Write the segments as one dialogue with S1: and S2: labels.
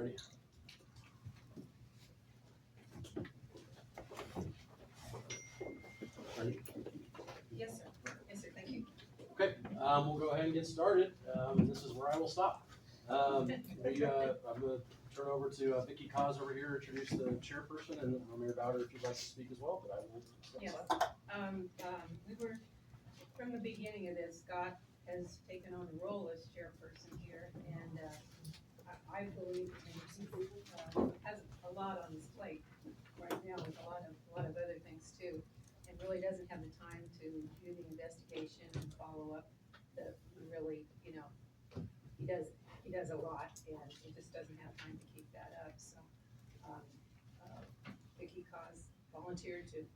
S1: ready. Ready?
S2: Yes, sir. Yes, sir, thank you.
S1: Okay, we'll go ahead and get started. This is where I will stop. I'm gonna turn over to Vicki Cos over here, introduce the chairperson, and Mayor Bowder if you'd like to speak as well, but I will step
S2: Yes.
S1: aside.
S2: We were, from the beginning of this, Scott has taken on the role as chairperson here, and, I believe, has a lot on his plate right now with a lot of other things too, and really doesn't have the time to do the investigation and follow up that he really, he does a lot, and he just doesn't have time to keep that up, so, Vicki Cos volunteered to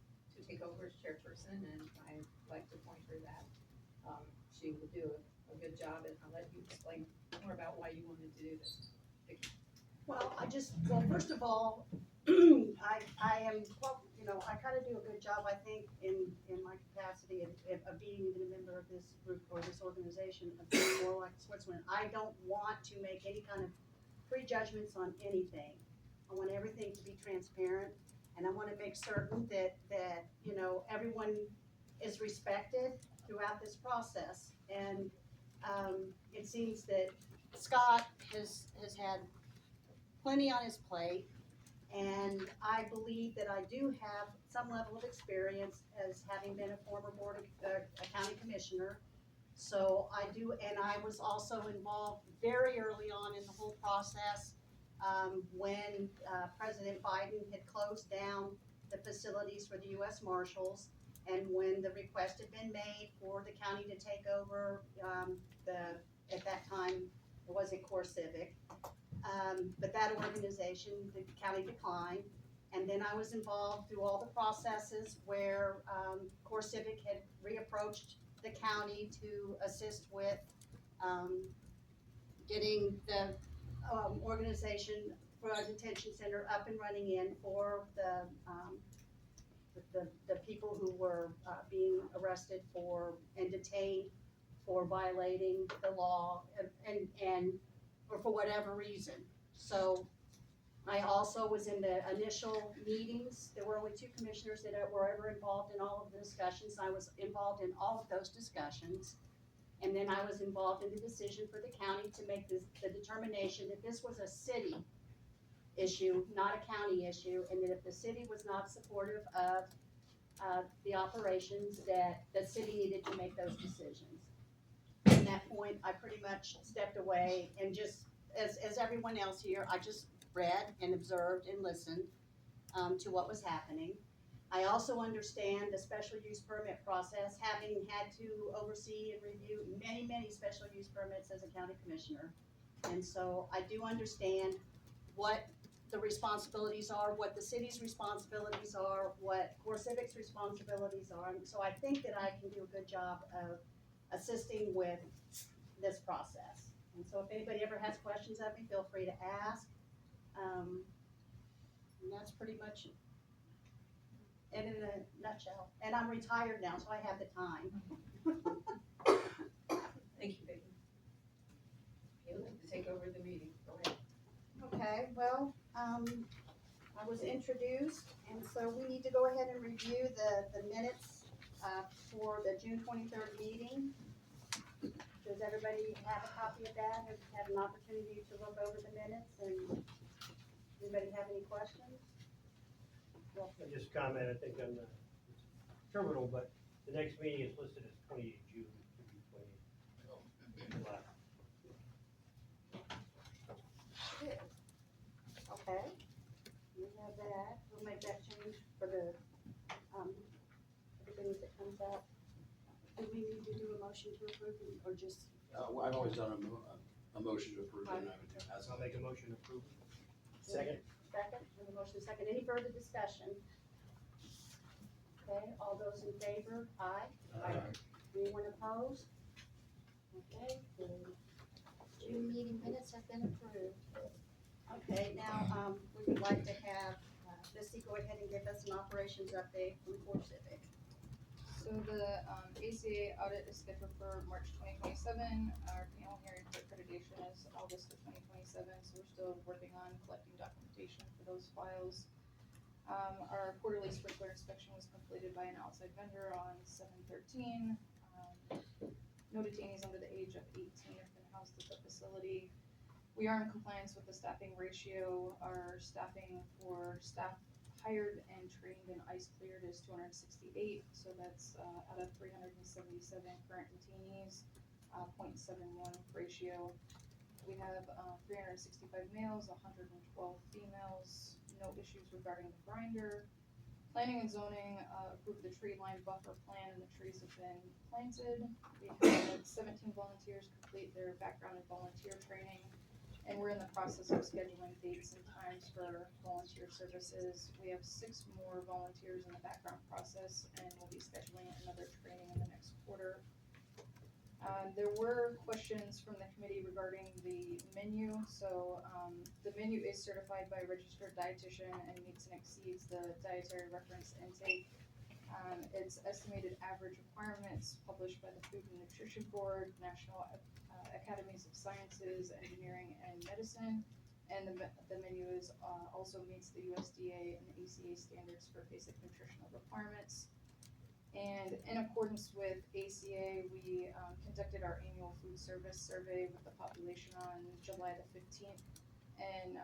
S2: take over as chairperson, and I'd like to appoint her that. She will do a good job, and I'll let you explain more about why you wanted to do this. Vicki.
S3: Well, first of all, I am, I kind of do a good job, I think, in my capacity of being a member of this group or this organization, of being more like Switzerland. I don't want to make any kind of prejudgments on anything. I want everything to be transparent, and I want to make certain that everyone is respected throughout this process. And it seems that Scott has had plenty on his plate, and I believe that I do have some level of experience as having been a former a county commissioner. So I do, and I was also involved very early on in the whole process when President Biden had closed down the facilities for the U.S. Marshals, and when the request had been made for the county to take over at that time, it wasn't CoreCivic. But that organization, the county declined, and then I was involved through all the processes where CoreCivic had reapproached the county to assist with getting the organization for our detention center up and running in for the people who were being arrested for and detained for violating the law and or for whatever reason. So I also was in the initial meetings. There were only 2 commissioners that were ever involved in all of the discussions. I was involved in all of those discussions. And then I was involved in the decision for the county to make the determination that this was a city issue, not a county issue, and that if the city was not supportive of the operations, that the city needed to make those decisions. At that point, I pretty much stepped away and just, as everyone else here, I just read and observed and listened to what was happening. I also understand the special use permit process, having had to oversee and review many, many special use permits as a county commissioner. And so I do understand what the responsibilities are, what the city's responsibilities are, what CoreCivic's responsibilities are. And so I think that I can do a good job of assisting with this process. And so if anybody ever has questions of me, feel free to ask. And that's pretty much it in a nutshell. And I'm retired now, so I have the time.
S2: Thank you, Vicki. You'd like to take over the meeting, go ahead.
S3: Okay, well, I was introduced, and so we need to go ahead and review the minutes for the June 23rd meeting. Does everybody have a copy of that? Have had an opportunity to look over the minutes? And anybody have any questions?
S4: I just comment, I think on the terminal, but the next meeting is listed as 28 June, should be 28 July.
S3: Okay, we have that. We'll make that change for the everything that comes out. Do we need to do a motion to approve it, or just?
S5: Well, I've always done a motion to approve, and I would do as
S4: I'll make a motion to approve. Second.
S3: Second, we have a motion second. Any further discussion? Okay, all those in favor? Aye. Anyone opposed? Okay, the June meeting minutes have been approved. Okay, now, we would like to have Misty go ahead and give us an operations update from CoreCivic.
S6: So So the ACA audit is scheduled for March 2027. Our panel hearing for accreditation is August of 2027, so we're still working on collecting documentation for those files. Our quarterly sprinkler inspection was completed by an outside vendor on 7/13. No detainees under the age of 18 have been housed at the facility. We are in compliance with the staffing ratio. Our staffing for staff hired and trained and ICE cleared is 268, so that's out of 377 current detainees, 0.71 ratio. We have 365 males, 112 females, no issues regarding the grinder. Planning and zoning approved the tree line buffer plan and the trees have been planted. We had 17 volunteers complete their background and volunteer training. And we're in the process of scheduling dates and times for volunteer services. We have 6 more volunteers in the background process and we'll be scheduling another training in the next quarter. There were questions from the committee regarding the menu. So the menu is certified by a registered dietitian and meets and exceeds the dietary reference intake. Its estimated average requirements published by the Food and Nutrition Board, National Academies of Sciences, Engineering, and Medicine. And the menu is also meets the USDA and ACA standards for basic nutritional requirements. And in accordance with ACA, we conducted our annual food service survey with the population on July the 15th. And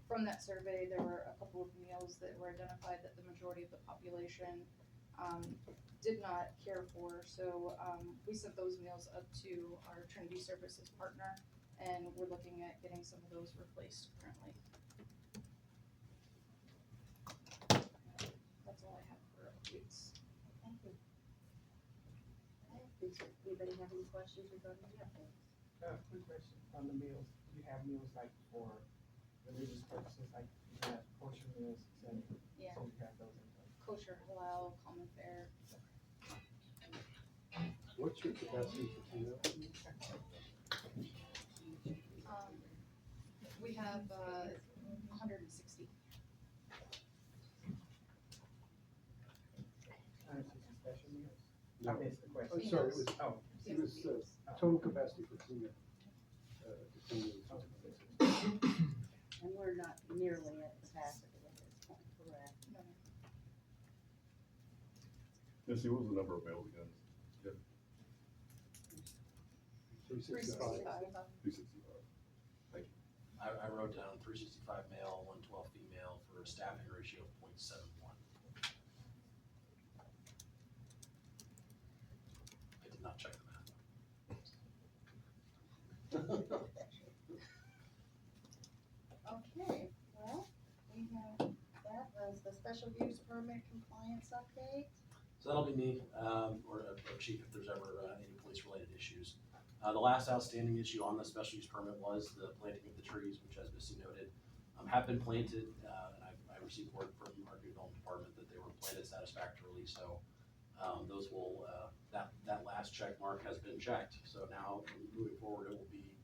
S6: from that survey, there were a couple of meals that were identified that the majority of the population did not care for. So we sent those meals up to our Trinity Services partner, and we're looking at getting some of those replaced currently. That's all I have for updates.
S3: Thank you. Okay, does anybody have any questions regarding the updates?
S7: Quick question on the meals. Do you have meals like for religious purposes, like you have kosher meals, etc.?
S6: Yeah.
S7: So we have those in place.
S6: Kosher, halal, common fare.
S5: What's your capacity for female?
S6: We have 160.
S7: Special meals?
S5: No.
S7: I missed the question.
S5: I'm sorry, it was,
S7: Oh.
S5: it was total capacity for female. Detainees.
S3: And we're not nearly at capacity at this point, correct?
S6: No,
S8: Missy, what was the number of males again?
S5: 365.
S6: 365.
S8: 265.
S1: I wrote down 365 male, 112 female for a staffing ratio of 0.71. I did not check the math.
S3: Okay, well, we have, that was the special use permit compliance update.
S1: So that'll be me, or chief if there's ever any police-related issues. The last outstanding issue on the special use permit was the planting of the trees, which, as Missy noted, have been planted, and I received word from our new development department that they were planted satisfactorily. So those will that last check mark has been checked. So now moving forward, it will be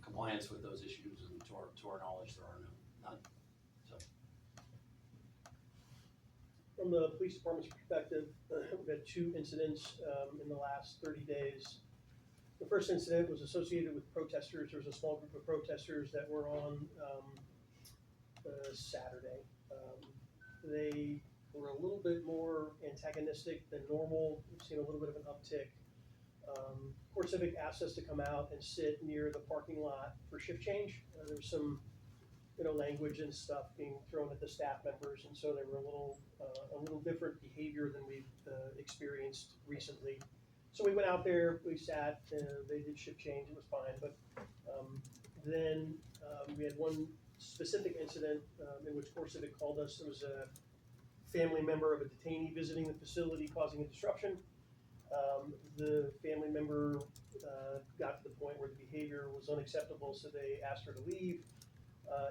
S1: compliance with those issues, and to our knowledge, there are none. So.
S9: From the police department's perspective, we've had 2 incidents in the last 30 days. The first incident was associated with protesters. There was a small group of protesters that were on Saturday. They were a little bit more antagonistic than normal. We've seen a little bit of an uptick. CoreCivic asked us to come out and sit near the parking lot for shift change. There was some, language and stuff being thrown at the staff members, and so they were a little different behavior than we've experienced recently. So we went out there, we sat, they did shift change, it was fine, but then we had one specific incident in which CoreCivic called us. There was a family member of a detainee visiting the facility causing a disruption. The family member got to the point where the behavior was unacceptable, so they asked her to leave.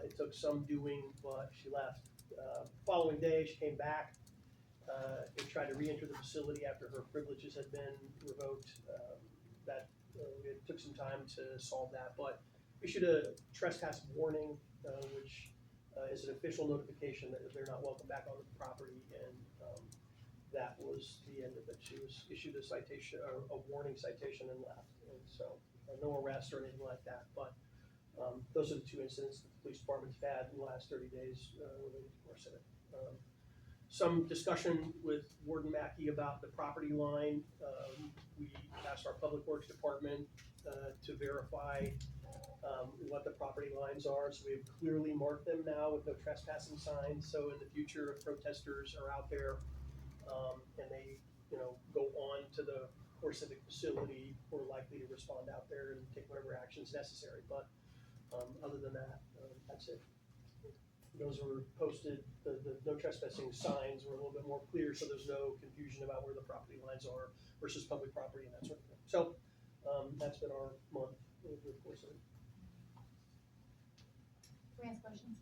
S9: It took some doing, but she left. Following day, she came back and tried to re-enter the facility after her privileges had been revoked. It took some time to solve that, but we issued a trespass warning, which is an official notification that they're not welcome back on the property, and that was the end of it. she was issued a citation, or a warning citation and left. And so, no arrest or anything like that, but those are the two incidents that the police department's had in the last 30 days related to CoreCivic. Some discussion with Warden Mackey about the property line. We asked our Public Works Department to verify what the property lines are. So we've clearly marked them now with no trespassing signs. So in the future, if protesters are out there and they, go on to the CoreCivic facility, we're likely to respond out there and take whatever actions necessary. But other than that, that's it. Those were posted, the no trespassing signs were a little bit more clear, so there's no confusion about where the property lines are versus public property and that sort of thing. So, that's been our month with CoreCivic.
S10: Can we ask questions?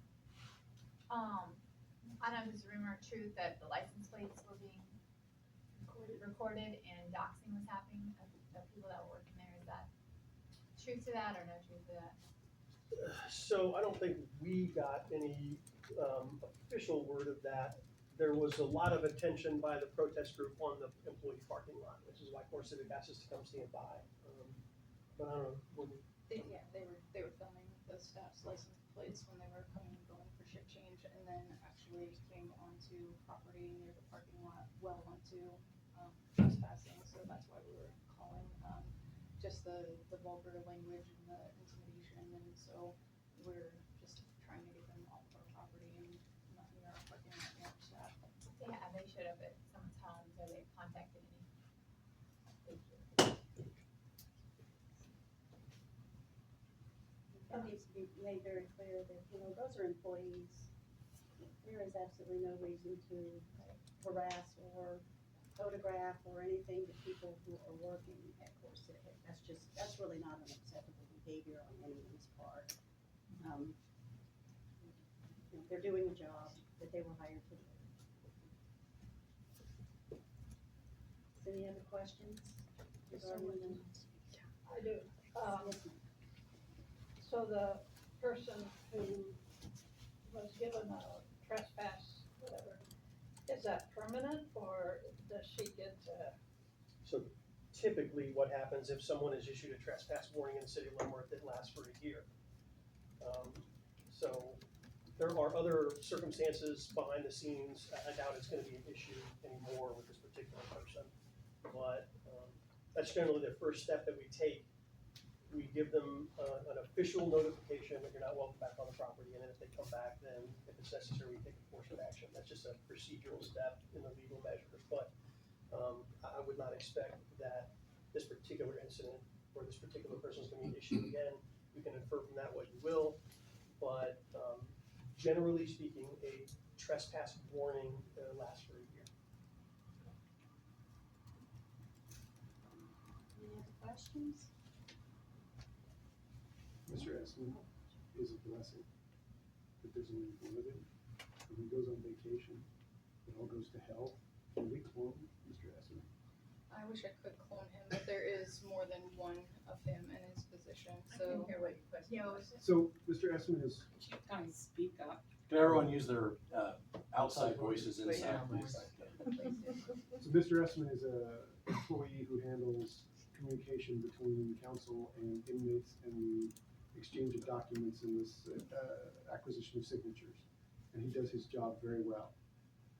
S10: I know there's a rumor or truth that the license plates were being recorded and doxing was happening of people that were working there. Is that truth to that or no truth to that?
S9: So I don't think we got any official word of that. There was a lot of attention by the protest group on the employee parking lot, which is why CoreCivic asked us to come stand by. But I don't know.
S6: They were filming the staff's license plates when they were coming and going for shift change, and then actually came onto property near the parking lot, well onto trespassing. So that's why we were calling just the vulgar language and the intimidation, and so we're just trying to get them off of our property and not near our parking lot near our staff.
S10: Yeah, they showed up at someone's home, so they contacted any.
S3: It needs to be made very clear that, those are employees. There is absolutely no reason to harass or photograph or anything to people who are working at CoreCivic. That's really not an acceptable behavior on anyone's part. They're doing a job that they were hired to do. Any other questions? Regarding them?
S11: I do.
S3: Yes, ma'am.
S11: So the person who was given a trespass, whatever, is that permanent or does she get,
S9: So typically what happens if someone is issued a trespass warning in the city of Leavenworth, it lasts for a year. So there are other circumstances behind the scenes. I doubt it's gonna be an issue anymore with this particular person. But that's generally the first step that we take. We give them an official notification that you're not welcome back on the property, and then if they come back, then if it's necessary, we take enforcement action. That's just a procedural step in the legal measures. But I would not expect that this particular incident or this particular person is going to be issued again. You can infer from that what you will, but generally speaking, a trespass warning lasts for a year.
S3: Any other questions?
S5: Mr. Esmond is a blessing, but there's only one of him. When he goes on vacation, it all goes to hell. Can we clone Mr. Esmond?
S6: I wish I could clone him, but there is more than one of him in his position,
S2: I didn't
S6: so.
S2: hear what your question was.
S5: So, Mr. Esmond is,
S2: Could you kind of speak up?
S1: Can everyone use their outside voices inside, please?
S5: so Mr. Esmond is a employee who handles communication between council and inmates and the exchange of documents and this acquisition of signatures. And he does his job very well.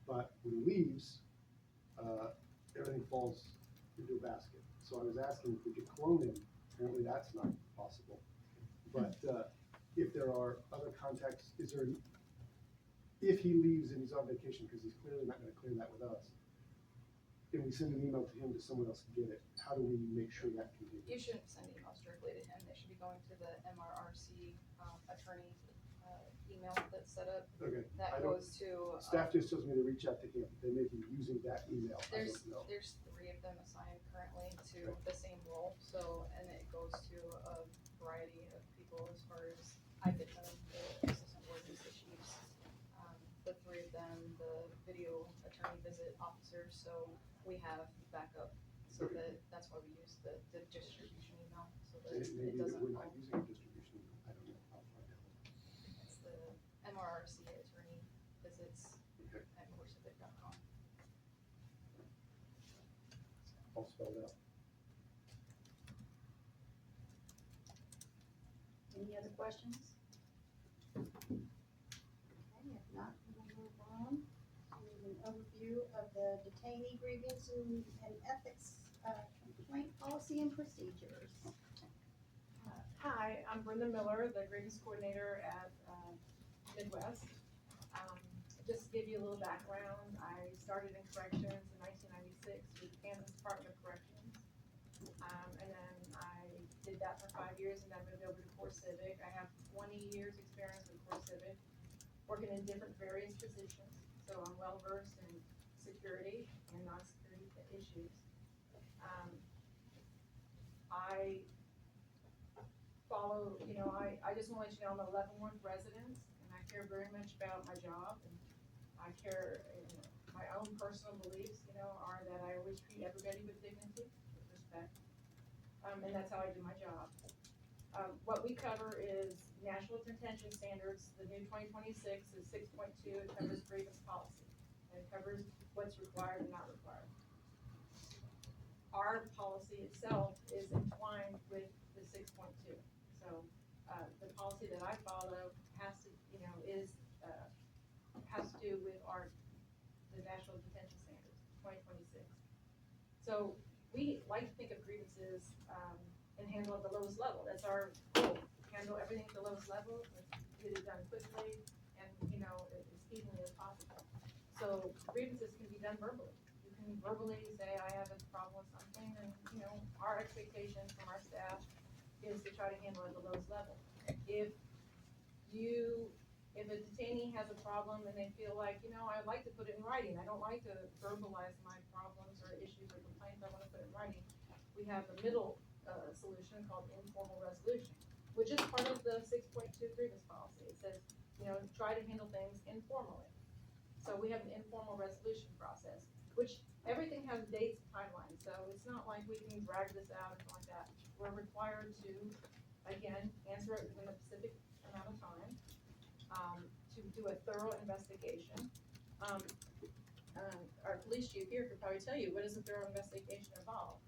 S5: But when he leaves, everything falls into a basket. So I was asking if we could clone him. Apparently that's not possible. But if there are other contacts, if he leaves and he's on vacation, because he's clearly not going to clear that with us, and we send an email to him, does someone else get it? How do we make sure that continues?
S6: You shouldn't send emails directly to him, they should be going to the MRRC attorney email that's set up.
S5: Okay.
S6: That
S5: I don't-
S6: goes to.
S5: Staff just tells me to reach out to him. They may be using that email. I
S6: There's
S5: don't know.
S6: 3 of them assigned currently to the same role, so, and it goes to a variety of people as far as I get them, the assistant warden's the chiefs, the 3 of them, the video attorney visit officers, so we have backup. So that's why we use the distribution email, so that
S5: Maybe
S6: it
S5: that
S6: doesn't
S5: we're
S6: fall.
S5: not using a distribution. I don't know. I'll find out.
S6: It's the MRRC attorney visits
S5: Okay.
S6: at CoreCivic.com.
S5: I'll spell it out.
S3: Any other questions? Okay, if not, we'll move on to an overview of the detainee grievance and ethics complaint policy and procedures.
S12: Hi, I'm Brenda Miller, the grievance coordinator at Midwest. Just to give you a little background, I started in corrections in 1996 with the Kansas Department of Corrections. And then I did that for 5 years and then moved over to CoreCivic. I have 20 years experience with CoreCivic, working in different various positions. So I'm well versed in security and non-security issues. I follow, I just want to let you know I'm a Leavenworth resident and I care very much about my job and I care, my own personal beliefs, are that I always treat everybody with dignity, with respect. And that's how I do my job. What we cover is national detention standards. The new 2026 is 6.2. It covers grievance policy. And it covers what's required and not required. Our policy itself is entwined with the 6.2. So the policy that I follow has to, has to do with the national detention standards, 2026. So we like to think of grievances and handle at the lowest level. That's our goal. Handle everything at the lowest level, get it done quickly, and as speedily as possible. So grievances can be done verbally. You can verbally say, I have a problem with something, and our expectation from our staff is to try to handle it at the lowest level. If a detainee has a problem and they feel like, I'd like to put it in writing, I don't like to verbalize my problems or issues or complaints, I wanna put it in writing. We have a middle solution called informal resolution, which is part of the 6.2 grievance policy. It says, try to handle things informally. So we have an informal resolution process, which everything has dates and timelines, so it's not like we can drag this out or something like that. We're required to, again, answer it within a specific amount of time, to do a thorough investigation. Our police chief here could probably tell you, what does a thorough investigation involve?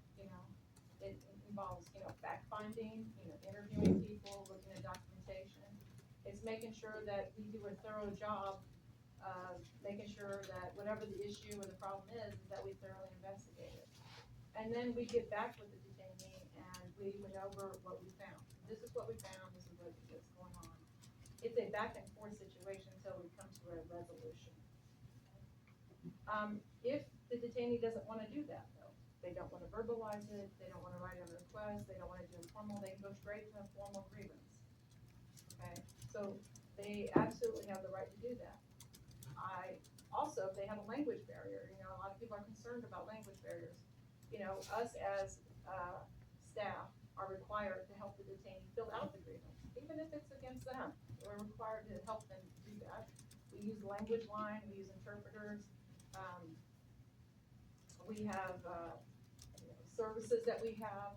S12: It involves, fact finding, interviewing people, looking at documentation. It's making sure that we do a thorough job of making sure that whatever the issue or the problem is that we thoroughly investigate it. And then we get back with the detainee and we went over what we found. This is what we found, this is what's going on. It's a back and forth situation until we come to a resolution. If the detainee doesn't want to do that though, they don't want to verbalize it, they don't want to write on a request, they don't want to do informal, they can go straight to a formal grievance. Okay, so they absolutely have the right to do that. Also, if they have a language barrier, a lot of people are concerned about language barriers. Us as staff are required to help the detainee fill out the grievance, even if it's against them. We're required to help them do that. We use language line, we use interpreters. We have services that we have.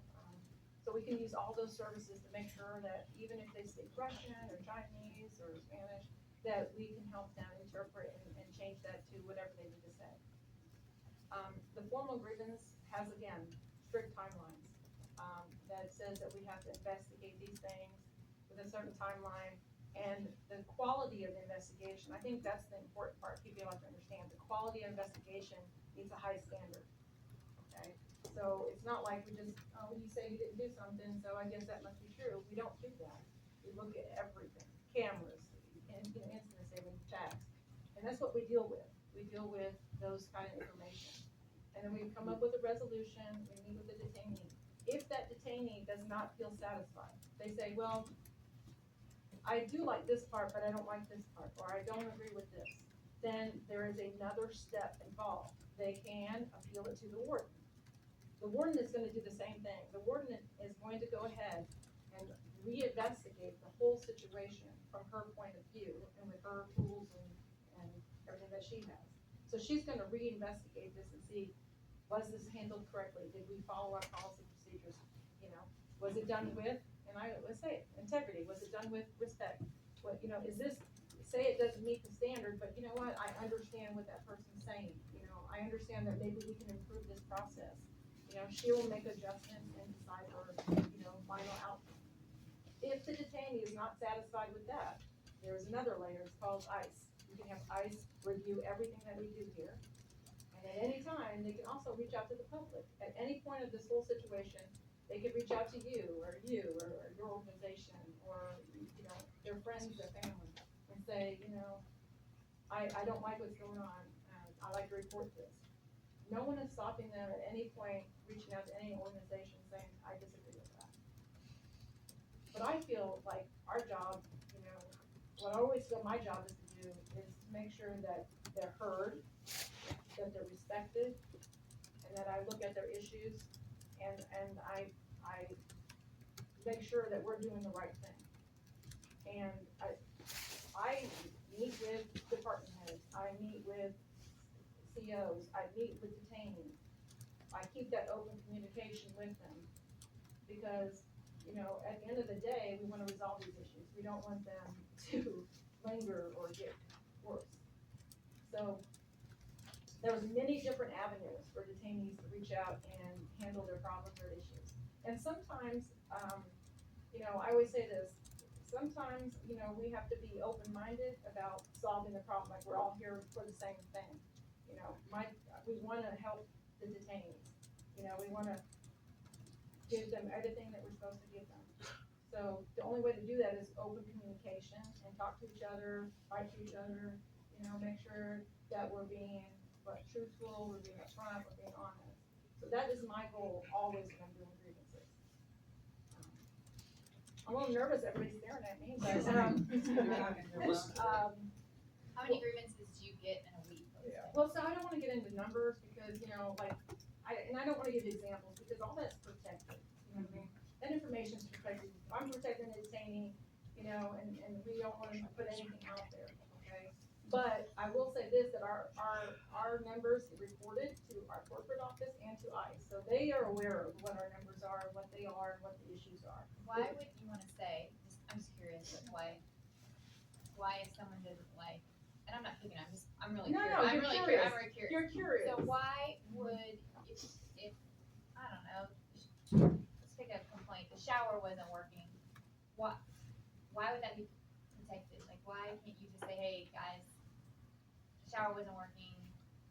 S12: So we can use all those services to make sure that even if they speak Russian or Chinese or Spanish, that we can help them interpret and change that to whatever they need to say. The formal grievance has, again, strict timelines that says that we have to investigate these things with a certain timeline. And the quality of the investigation, I think that's the important part people have to understand. The quality of investigation needs a high standard, okay? So it's not like we just, you say you didn't do something, so I guess that must be true. We don't do that. We look at everything, cameras, and incident statement, facts. And that's what we deal with. We deal with those kind of information. And then we come up with a resolution, we meet with the detainee. If that detainee does not feel satisfied, they say, well, I do like this part, but I don't like this part, or I don't agree with this, then there is another step involved. They can appeal it to the warden. The warden is gonna do the same thing. The warden is going to go ahead and reinvestigate the whole situation from her point of view and with her tools and everything that she has. So she's gonna reinvestigate this and see, was this handled correctly? Did we follow our policy procedures? Was it done with, and let's say it, integrity? Was it done with respect? What, is this, say it doesn't meet the standard, but you know what? I understand what that person's saying. I understand that maybe we can improve this process. You know, she will make adjustments and decide her, you know, final outcome. If the detainee is not satisfied with that, there's another layer, it's called ICE. You can have ICE review everything that we do here. And at any time, they can also reach out to the public. At any point of this whole situation, they could reach out to you, or your organization, or, you know, their friends, their family, and say, you know, I don't like what's going on, and I'd like to report this. No one is stopping them at any point, reaching out to any organization saying, I disagree with that. But I feel like our job, you know, what I always feel my job is to do is to make sure that they're heard, that they're respected, and that I look at their issues, and I make sure that we're doing the right thing. And I meet with department heads, I meet with COs, I meet with detainees. I keep that open communication with them, because, you know, at the end of the day, we wanna resolve these issues. We don't want them to linger or get worse. So, there's many different avenues for detainees to reach out and handle their problems or issues. And sometimes, you know, I always say this, sometimes, you know, we have to be open-minded about solving the problem, like we're all here for the same thing. You know, we wanna help the detainees, you know, we wanna give them everything that we're supposed to give them. So the only way to do that is open communication and talk to each other, fight to each other, you know, make sure that we're being truthful, we're being upfront, we're being honest. So that is my goal always when I'm doing grievances. I'm a little nervous, everybody's staring at me, but,
S10: How many grievances do you get in a week?
S12: well, so I don't wanna get into numbers because, you know, like, I don't wanna give examples because all that's protected, you know what I mean? That information's protected, I'm protecting the detainee, you know, and we don't wanna put anything out there, okay? But I will say this, that our numbers get reported to our corporate office and to ICE, so they are aware of what our numbers are, what they are, and what the issues are.
S10: Why would you wanna say, I'm just curious, like, why if someone doesn't like, and I'm not picking, I'm really
S12: No,
S10: curious,
S12: no,
S10: I'm
S12: you're
S10: really
S12: curious.
S10: I'm really curious.
S12: You're curious.
S10: So why would, if, I don't know, let's pick a complaint, the shower wasn't working, why would that be protected? Like, why can't you just say, hey, guys, the shower wasn't working,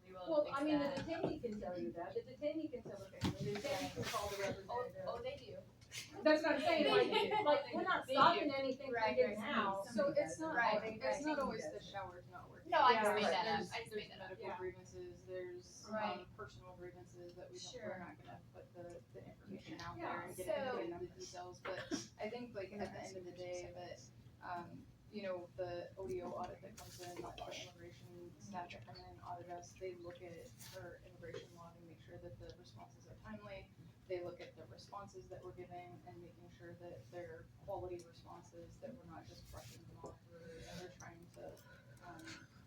S10: we will
S12: Well,
S10: fix
S12: I mean, the
S10: that?
S12: detainee can tell you that, the detainee can tell the family, the detainee can call the representative.
S10: Oh, they do.
S12: That's what I'm saying, like, we're not
S10: They
S12: stopping
S10: do.
S12: anything from
S10: Right,
S12: getting
S10: right.
S12: out.
S6: So it's not,
S10: Right,
S6: it's not always the shower's not working.
S10: No, I just
S12: Yeah,
S10: made
S12: right.
S10: that up,
S6: There's,
S10: I just
S6: there's
S10: made that up.
S6: medical
S12: Yeah.
S6: grievances, there's,
S10: Right.
S6: personal grievances that
S10: Sure.
S6: we're not gonna put the information out
S12: Yeah,
S6: there and get
S10: so-
S6: into the details, but I think like at the end of the day that, you know, the ODO audit that comes in, like the immigration staff that come in and audit us, they look at her immigration law and make sure that the responses are timely. They look at the responses that we're giving and making sure that they're quality responses, that we're not just brushing them off or they're trying to,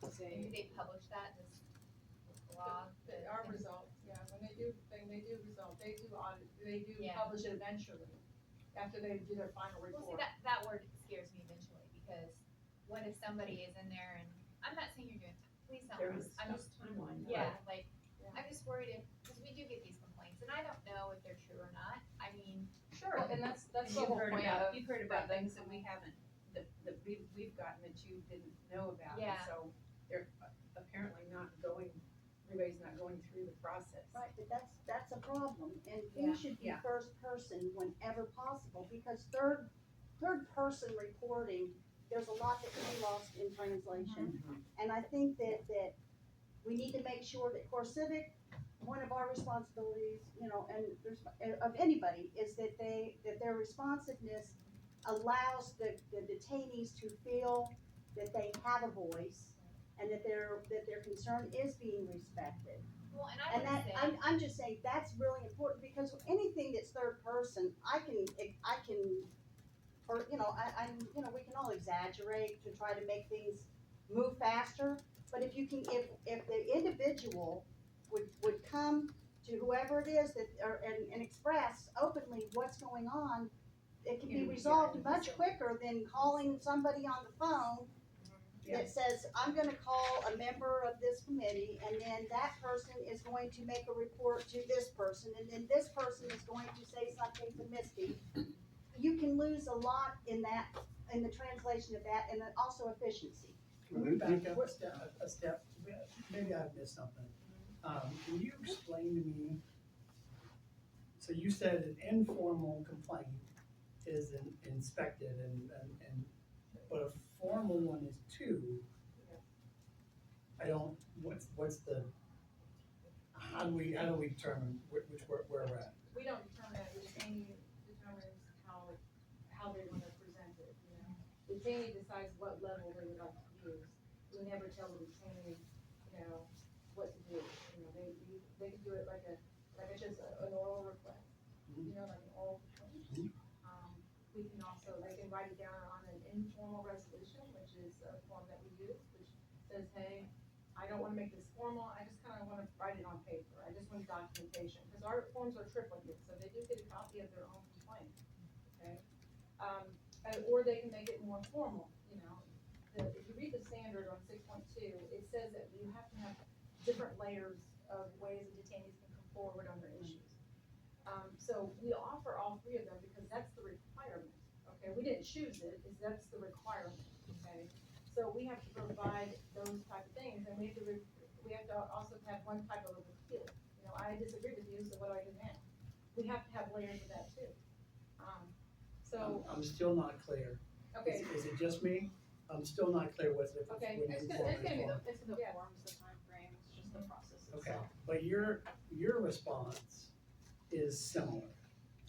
S10: And
S6: say.
S10: do they publish that, this blog?
S12: Our results, yeah, when they do results, they do audit, they do
S10: Yeah.
S12: publish it eventually, after they do their final
S10: Well, see,
S12: report.
S10: that word scares me eventually, because what if somebody is in there and, I'm not saying you're doing, please don't, I'm just, yeah, like,
S12: Yeah.
S10: I'm just worried if, because we do get these complaints, and I don't know if they're true or not, I mean,
S12: Sure.
S6: Well, and that's the
S2: You've
S6: whole
S2: heard
S6: point
S2: about,
S6: of.
S2: you've heard about things that we haven't, that we've gotten that you didn't know about. And
S10: Yeah.
S2: so they're apparently not going, everybody's not going through the process.
S3: Right, but that's a problem, and
S10: Yeah,
S3: he should be
S2: yeah.
S3: first person whenever possible, because third person reporting, there's a lot that can be lost in translation. And I think that we need to make sure that CoreCivic, one of our responsibilities, you know, and there's, of anybody, is that their responsiveness allows the detainees to feel that they have a voice and that their concern is being respected.
S10: well, and I
S3: And
S10: would
S3: that,
S10: say,
S3: I'm just saying, that's really important, because anything that's third person, I can, or, you know, you know, we can all exaggerate to try to make things move faster, but if you can, if the individual would come to whoever it is that, and express openly what's going on, it can be
S2: Yeah,
S3: resolved
S2: yeah,
S3: much
S2: so-
S3: quicker than calling somebody on the phone that says, I'm gonna call a member of this committee, and then that person is going to make a report to this person, and then this person is going to say something to Misty. You can lose a lot in that, in the translation of that, and then also efficiency.
S13: Can we back up a step? Maybe I've missed something. Can you explain to me, so you said an informal complaint is inspected but a formal one is two. I don't, what's the, how do we determine where we're at?
S12: We don't determine that, Detaining determines how they wanna present it, you know. Detaining decides what level they would like to use. We never tell the detainee, you know, what to do, you know, they can do it like just an oral request, you know, like an oral complaint. We can also, they can write it down on an informal resolution, which is a form that we use, which says, hey, I don't wanna make this formal, I just kinda wanna write it on paper, I just want documentation, because our forms are triplicate, so they do get a copy of their own complaint, okay? Or they can make it more formal, you know, if you read the standard on 6.2, it says that you have to have different layers of ways that detainees can come forward on their issues. So we offer all three of them because that's the requirement, okay? We didn't choose it, that's the requirement, okay? So we have to provide those type of things, and we have to also have one type of appeal. You know, I disagree with you, so what do I do now? We have to have layers of that too.
S13: I'm still not clear.
S12: Okay.
S13: Is it just me? I'm still not clear what's the difference
S12: Okay,
S13: between
S6: It's
S13: informal
S6: gonna
S13: and
S6: be
S13: formal.
S6: it's the forms, the timeframe, it's just the process itself.
S13: Okay, but your response is similar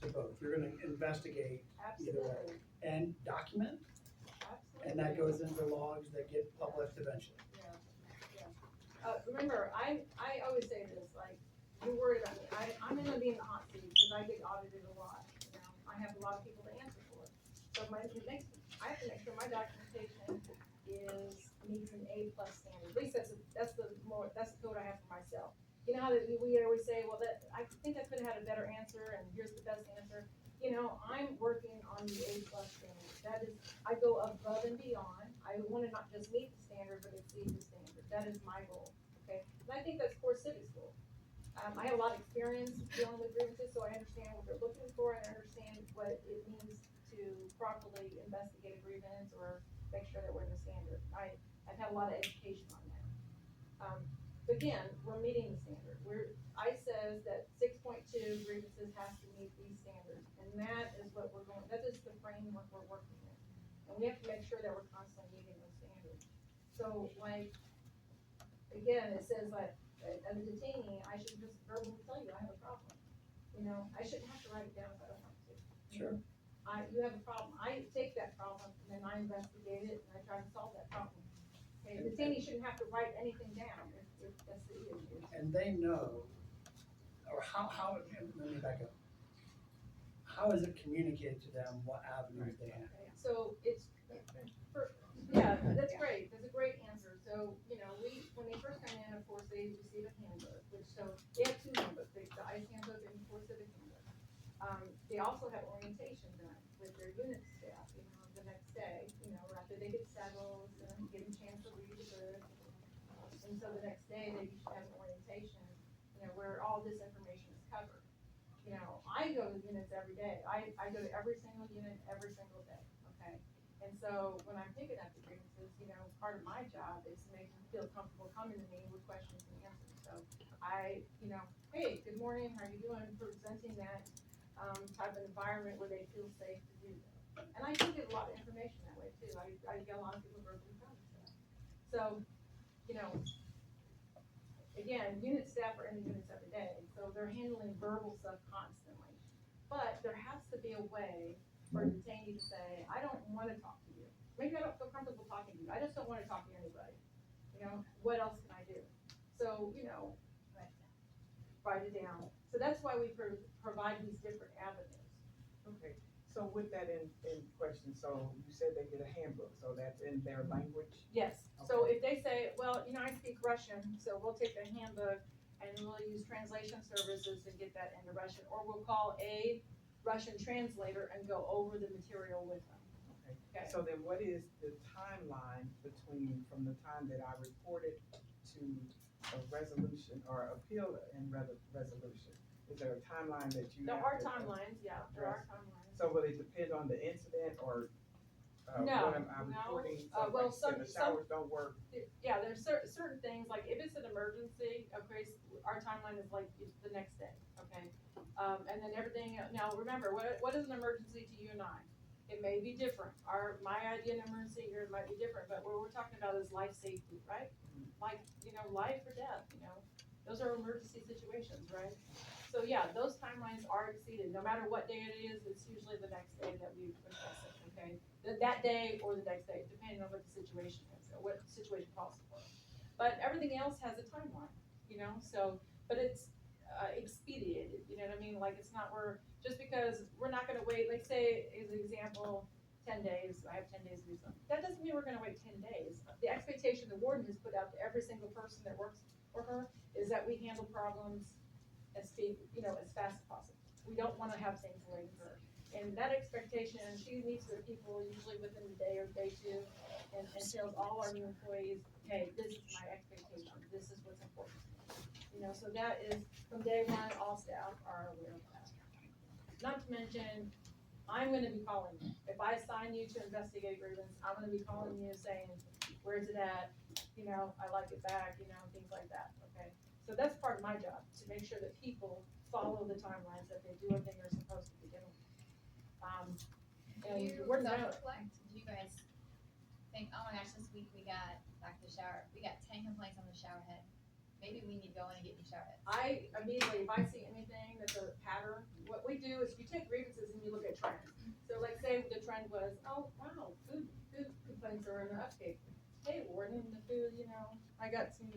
S13: to both. You're gonna investigate either way
S12: Absolutely,
S13: and document,
S12: absolutely.
S13: and that goes into logs that get published eventually.
S12: Remember, I always say this, like, you're worried about me, I'm gonna be in the hot seat, because I get audited a lot, you know, I have a lot of people to answer for. So I have to make sure my documentation meets an A+ standard, at least that's the code I have for myself. You know how that we always say, well, that, I think I could've had a better answer, and here's the best answer. You know, I'm working on the A+ standard, that is, I go above and beyond, I wanna not just meet the standard, but exceed the standard, that is my goal, okay? And I think that's CoreCivic's goal. I have a lot of experience dealing with grievances, so I understand what they're looking for, and I understand what it means to properly investigate a grievance or make sure that we're in the standard. I've had a lot of education on that. Again, we're meeting the standard. I says that 6.2 grievances has to meet these standards, and that is what that is the framework we're working in. And we have to make sure that we're constantly meeting those standards. So like, again, it says like, as a detainee, I should just verbally tell you I have a problem. You know, I shouldn't have to write it down if I don't want to.
S13: Sure.
S12: You have a problem, I take that problem and then I investigate it and I try to solve that problem. Okay, the detainee shouldn't have to write anything down if that's the issue.
S13: And they know, or how, let me back up. How is it communicated to them what avenues they have?
S12: Okay, so yeah, that's great, that's a great answer. So, you know, when they first come in, of course, they receive a handbook, they have two handbooks, the ICE handbook and the CoreCivic handbook. They also have orientation done with their unit staff, you know, the next day, you know, after they get settled, and give them a chance to read the book. And so the next day, they usually have an orientation, you know, where all this information is covered. You know, I go to units every day, I go to every single unit every single day, okay? And so when I'm picking up the grievances, you know, part of my job is to make them feel comfortable coming to me with questions and answers. So you know, hey, good morning, how are you doing, presenting that type of environment where they feel safe to do that. And I do get a lot of information that way too. I get a lot of people verbally telling stuff. So, you know, again, unit staff are in the units every day, so they're handling verbal stuff constantly. But there has to be a way for a detainee to say, I don't wanna talk to you. Maybe I don't feel comfortable talking to you, I just don't wanna talk to anybody. You know, what else can I do? So, you know, write it down. So that's why we provide these different avenues.
S7: Okay, so with that in question, so you said they get a handbook, so that's in their language?
S12: Yes, so if they say, well, you know, I speak Russian, so we'll take the handbook and we'll use translation services to get that into Russian, or we'll call a Russian translator and go over the material with them,
S7: Okay, so then what is the timeline between, from the time that I reported to a resolution or appeal and resolution? Is there a timeline that you
S12: There
S7: have?
S12: are
S7: to-
S12: timelines, yeah, there are timelines.
S7: So will it depend on the incident or,
S12: No,
S7: what am I
S12: no.
S7: reporting?
S12: Well,
S7: Like you said, the
S12: some-
S7: showers don't work.
S12: Yeah, there's certain things, like if it's an emergency, okay, our timeline is like the next day, okay? And then everything, now remember, what is an emergency to you and I? It may be different, my idea of emergency, yours might be different, but what we're talking about is life safety, right? Like, life or death, those are emergency situations, right? So yeah, those timelines are exceeded, no matter what day it is, it's usually the next day that we address it, okay? That day or the next day, depending on what the situation is, or what the situation calls for. But everything else has a timeline, so, but it's expedited, you know what I mean? Like, it's not just because we're not gonna wait, like say, as an example, 10 days, I have 10 days to do something. That doesn't mean we're gonna wait 10 days. The expectation the warden has put out to every single person that works for her is that we handle problems as fast as possible. We don't wanna have things waiting for her. And that expectation, she meets with people usually within a day or day two, and tells all our new employees, hey, this is my expectation, this is what's important to me. So that is, from day one, all staff are aware of that. Not to mention, I'm gonna be calling you. If I assign you to investigate grievance, I'm gonna be calling you saying, where's it at? I like it back, things like that, okay? So that's part of my job, to make sure that people follow the timelines, that they do what they're supposed to be doing.
S10: Do
S12: And
S10: you
S12: we're not,
S10: self-reflect? Do you guys think, oh my gosh, this week we got, back to the shower, we got 10 complaints on the shower head. Maybe we need to go in and get new shower heads.
S12: I immediately, if I see anything that's a pattern, what we do is you take grievances and you look at trends. So like say the trend was, oh, wow, food complaints are in the uptake. Hey, warden, the food, I got some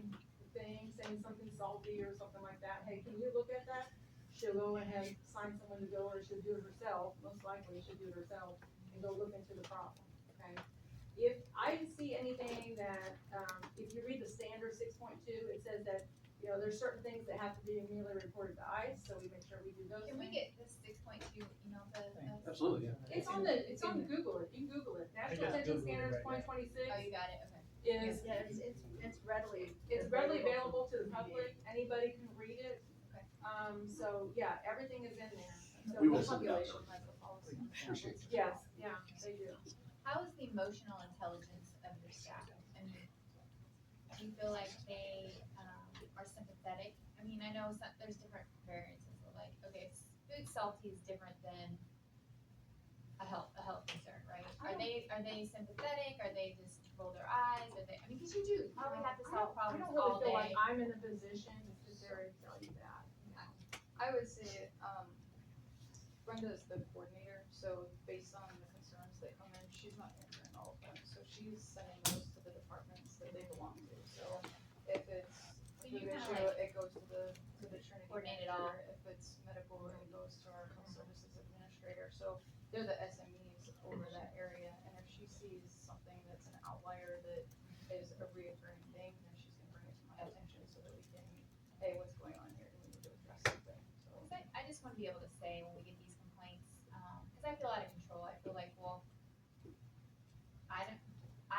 S12: thing saying something salty or something like that. Hey, can you look at that? She'll go ahead, sign someone to go, or she'll do it herself, most likely she'll do it herself, and go look into the problem, okay? If I see anything that, if you read the standard 6.2, it says that, there's certain things that have to be immediately reported to ICE, so we make sure we do those
S10: Can we
S12: things.
S10: get this 6.2 email to us?
S1: Absolutely, yeah.
S12: It's on Google it, you can Google it, National
S4: just
S12: Detention
S4: Googled it
S12: Standards
S4: right now.
S12: 2026
S10: Oh, you got it, okay.
S12: is,
S3: Yeah, it's readily.
S12: it's readily available to the public, anybody can read it.
S10: Okay.
S12: So, yeah, everything is in there. So
S1: We will
S12: the
S1: send it out.
S12: population has a policy.
S1: Appreciate it.
S12: Yes, yeah, they do.
S10: How is the emotional intelligence of your staff? I mean, do you feel like they are sympathetic? I mean, I know there's different variances. So like, okay, food salty is different than a health concern, right? Are they sympathetic? Are they just roll their eyes? Are they? I mean, because you do. You probably have to solve
S12: I
S10: problems
S12: don't really
S10: all
S12: feel like
S10: day.
S12: I'm in a position to sit there and tell you that.
S6: I would say, Brenda is the coordinator, so based on the concerns that come in, she's not answering all of them. So she's sending those to the departments that they belong to. So if it's
S10: So
S6: food
S10: you kinda
S6: issue,
S10: like
S6: it goes to the Trinity
S10: coordinate it all.
S6: manager. If it's medical, it goes to our health services administrator. So they're the SMEs over that area. And if she sees something that's an outlier that is a reoccurring thing, then she's gonna bring it to my attention so that we can, hey, what's going on here? Do we need to address something? So.
S10: 'Cause I just want to be able to say when we get these complaints, because I feel out of control. I feel like, well, I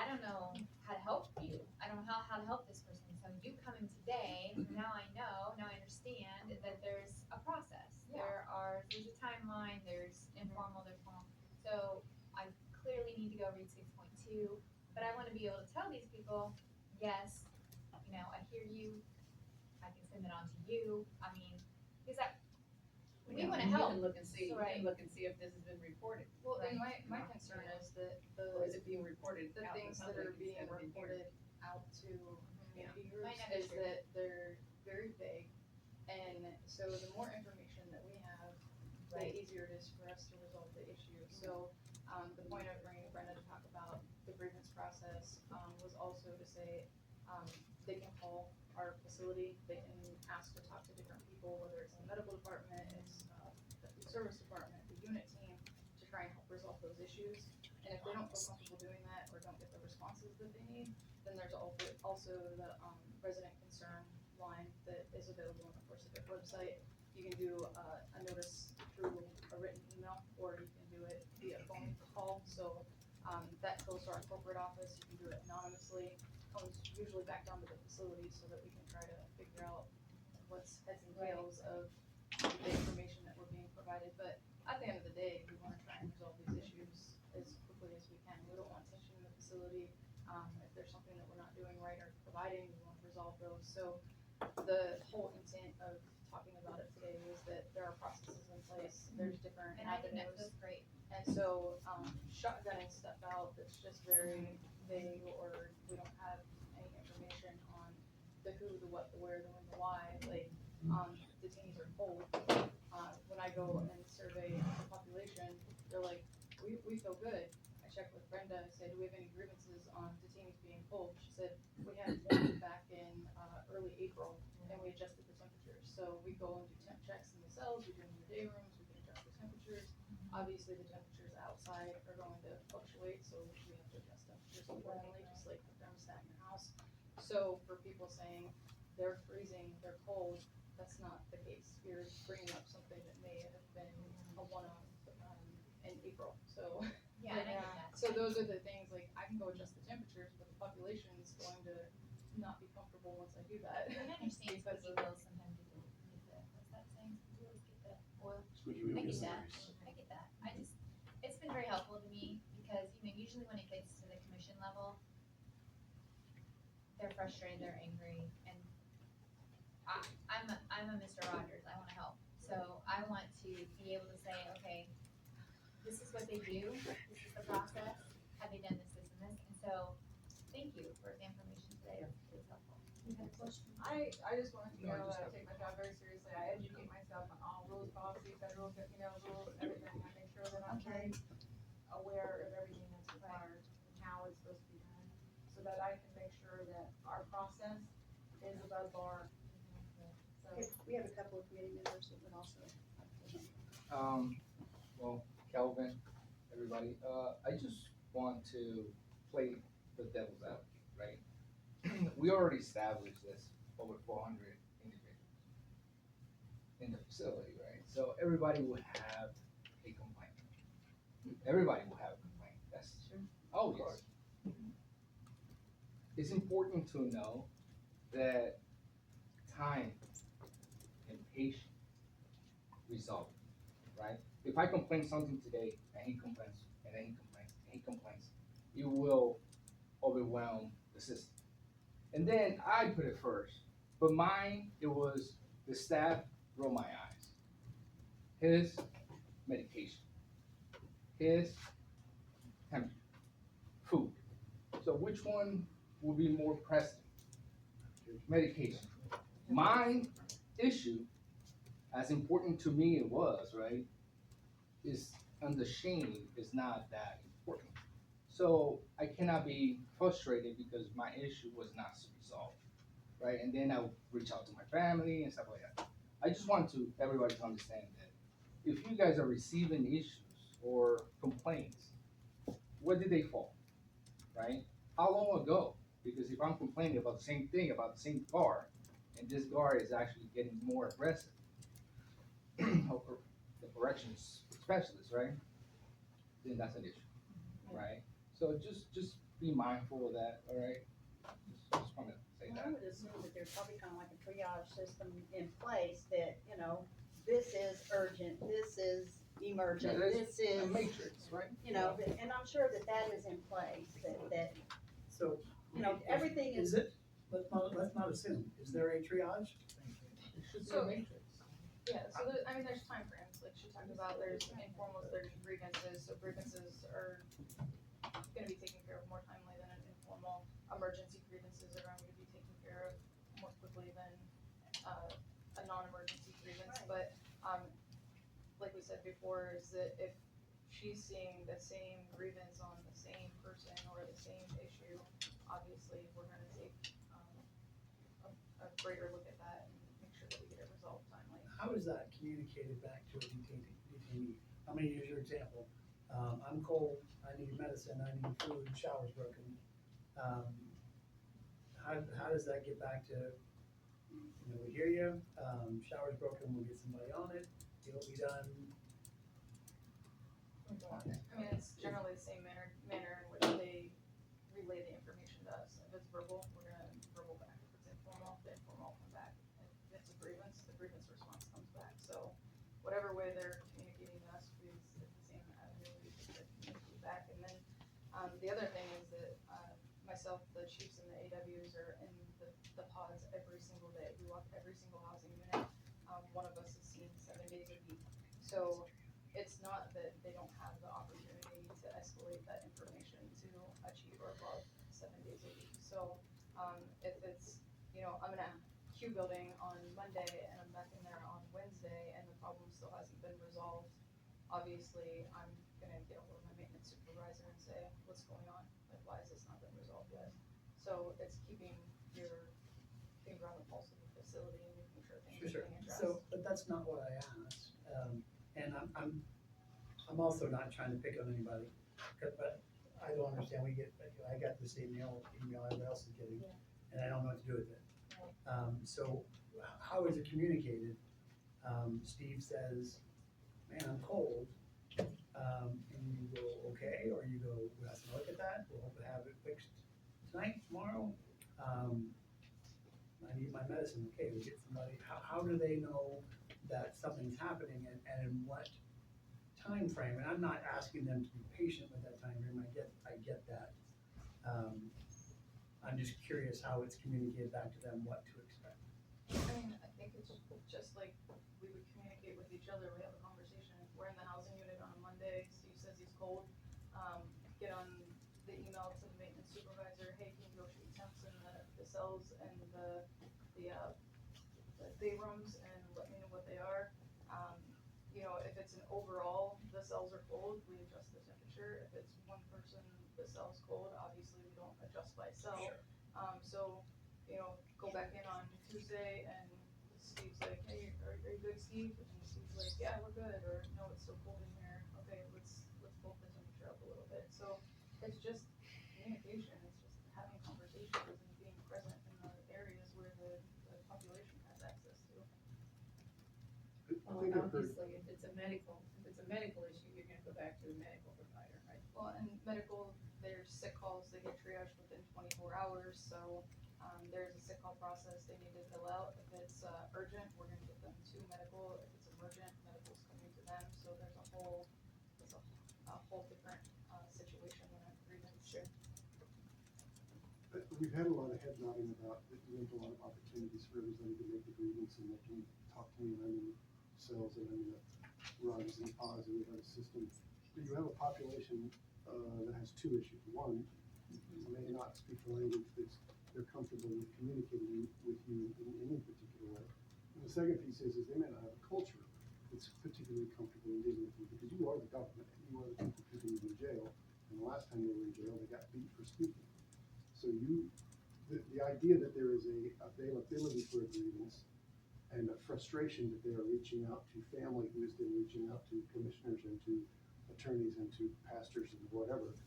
S10: don't know how to help you. I don't know how to help this person. So you come in today, now I know, now I understand that there's a process. There's a timeline, there's informal, there's formal. So I clearly need to go read 6.2, but I want to be able to tell these people, yes, I hear you, I can send it on to you. I mean, because we want to help.
S2: You can look and see, you
S10: Right.
S2: can look and see if this has been reported,
S6: Well, and
S10: Right.
S6: my concern is that
S2: or is it being reported
S6: the
S2: out in
S6: things that
S2: public
S6: are being
S2: instead of in here?
S6: reported out to community groups
S10: Might not be
S6: is
S10: true.
S6: that they're very vague. And so the more information that we have, the easier it is for us to resolve the issue. So, the point of bringing Brenda to talk about the grievance process, was also to say, they can call our facility, they can ask to talk to different people, whether it's the medical department, it's, the food service department, the unit team, to try and help resolve those issues. And if they don't feel comfortable doing that or don't get the responses that they need, then there's also the resident concern line that is available on the CoreCivic website. You can do a notice through a written email, or you can do it via phone call. So goes to our corporate office, you can do it anonymously, comes usually back down to the facility so that we can try to figure out what's heads and tails of the information that we're being provided, but at the end of the day, we wanna try and resolve these issues as quickly as we can. We don't want tension in the facility. If there's something that we're not doing right or providing, we wanna resolve those. So the whole intent of talking about it today was that there are processes in place, there's different
S10: And I think that
S6: avenues.
S10: feels great.
S6: And so, shotgunning stuff out that's just very vague, or we don't have any information on the who, the what, the where, the when, the why, like, detainees are told. When I go and survey the population, they're like, we feel good. I checked with Brenda, I said, do we have any grievances on detainees being pulled? She said, we had one back in, early April, and we adjusted the temperatures. So we go and do temp checks in the cells, we do them in the day rooms, we can adjust the temperatures. Obviously, the temperatures outside are going to fluctuate, so we have to adjust temperatures accordingly, just like the thermostat in your house. So for people saying they're freezing, they're cold, that's not the case. You're bringing up something that may have been a one-off, in April, so.
S10: Yeah, and I get that.
S6: So those are the things, like, I can go adjust the temperatures, but the population's going to not be comfortable once I do that.
S10: And I understand
S6: Because
S10: squeaky
S6: of-
S10: wheels sometimes get what's that saying? Wheels get the oil.
S1: Squeaky
S10: I
S1: wheel
S10: get
S1: gets the
S10: that,
S1: grease.
S10: I get that. It's been very helpful to me because, usually when it gets to the commission level, they're frustrated, they're angry, and I'm a Mr. Rogers, I wanna help. So I want to be able to say, okay, this is what they do, this is the process, have they done this, this, and this? And so, thank you for the information today, it's helpful.
S12: I just wanted to know that I take my job very seriously. I educate myself on all rules, policy, federal, rules, everything. I make sure that I'm very aware of everything that's required and how it's supposed to be done, so that I can make sure that our process is above bar. So,
S3: We have a couple of committee members that would also.
S14: Well, Kelvin, everybody, I just want to play the devil's advocate, right? We already established this over 400 individuals in the facility, right? So everybody will have a complaint. Everybody will have a complaint, that's true. Oh, yes. It's important to know that time and patience resolve, right? If I complain something today and he complains, and then he complains, and he complains, it will overwhelm the system. And then I put it first, but mine, it was the staff rolled my eyes. His medication, his temperature, food. So which one will be more pressing? Medication. My issue, as important to me it was, right, is on the shame is not that important. So I cannot be frustrated because my issue was not resolved, right? And then I'll reach out to my family and stuff like that. I just want to everybody to understand that if you guys are receiving issues or complaints, where did they fall, right? How long ago? Because if I'm complaining about the same thing, about the same guard, and this guard is actually getting more aggressive, the corrections specialist, right? Then that's an issue, right? So just be mindful of that, all right? Just wanna say
S3: I
S14: that.
S3: would assume that there's probably kind of like a triage system in place that, this is urgent, this is emergent,
S14: Yeah,
S3: this
S14: A
S3: is,
S14: matrix, right?
S3: and I'm sure that that is in place, that,
S13: So.
S3: everything is.
S13: Is it, let's not assume, is there a triage?
S14: It should be
S6: So-
S14: a matrix.
S6: Yeah, so there's timeframes, like she talked about, there's informals, there's grievances, so grievances are gonna be taken care of more timely than an informal. Emergency grievances are going to be taken care of more quickly than, a non-emergency grievance, but, like we said before, is that if she's seeing the same grievance on the same person or the same issue, obviously, we're gonna take, a greater look at that and make sure that we get it resolved timely.
S13: How is that communicated back to a detainee? I'm gonna use your example. I'm cold, I need medicine, I need food, shower's broken. How does that get back to, we hear you, shower's broken, we'll get somebody on it, it'll be done.
S6: I mean, it's generally the same manner in which they verbal, we're gonna verbal back. If it's informal, the informal come back. If it's a grievance, the grievance response comes back. So whatever way they're communicating to us, we use the same avenue we use to communicate back. And then, the other thing is that, myself, the chiefs and the AWs are in the pods every single day. We walk every single housing unit. One of us is seen 7 days a week. So it's not that they don't have the opportunity to escalate that information to a chief or above 7 days a week. So, if it's, I'm in a Q building on Monday and I'm back in there on Wednesday and the problem still hasn't been resolved, obviously I'm gonna get ahold of my maintenance supervisor and say, what's going on? Like, why has this not been resolved yet? So it's keeping your finger on the pulse of the facility and making sure things are
S13: Sure,
S6: being addressed.
S13: so, but that's not what I asked, and I'm also not trying to pick on anybody, but I don't understand, I got this email everybody else is getting, and I don't know what to do with it. So how is it communicated? Steve says, man, I'm cold, and you go, okay, or you go, we have to look at that, we'll hope to have it fixed tonight, tomorrow. I need my medicine, okay, we get somebody, how do they know that something's happening and in what time frame? And I'm not asking them to be patient with that time frame, I get that. I'm just curious how it's communicated back to them what to expect.
S6: I mean, I think it's just like we would communicate with each other, we have a conversation. We're in the housing unit on a Monday, Steve says he's cold, get on the email to the maintenance supervisor, hey, can you go shoot temps in the cells and the day rooms and let me know what they are. If it's an overall, the cells are cold, we adjust the temperature. If it's one person, the cell's cold, obviously we don't adjust by cell. So, go back in on Tuesday and Steve's like, hey, are you good, Steve? And Steve's like, yeah, we're good, or no, it's still cold in here. Okay, let's bump the temperature up a little bit. So it's just communication, it's just having conversations and being present in the areas where the population has access to.
S5: I think I've heard-
S2: Obviously, if it's a medical issue, you're gonna go back to a medical provider, right?
S6: Well, and medical, there's sick calls, they get triaged within 24 hours, so, there's a sick call process they need to fill out. If it's, urgent, we're gonna get them to medical. If it's emergent, medical's coming to them, so there's a whole different, situation than a grievance. Sure.
S5: We've had a lot of head nodding about that we have a lot of opportunities for everybody to make a grievance and they can talk to me and I'm in cells and I'm in the runs and pods and we have a system. But you have a population that has two issues. One, may not speak the language that's they're comfortable with communicating with you in any particular way. And the second piece is they may not have a culture that's particularly comfortable in dealing with you because you are the government and you are the people keeping you in jail. And the last time they were in jail, they got beat for speaking. So the idea that there is a availability for a grievance and a frustration that they are reaching out to family who is then reaching out to commissioners and to attorneys and to pastors and whatever,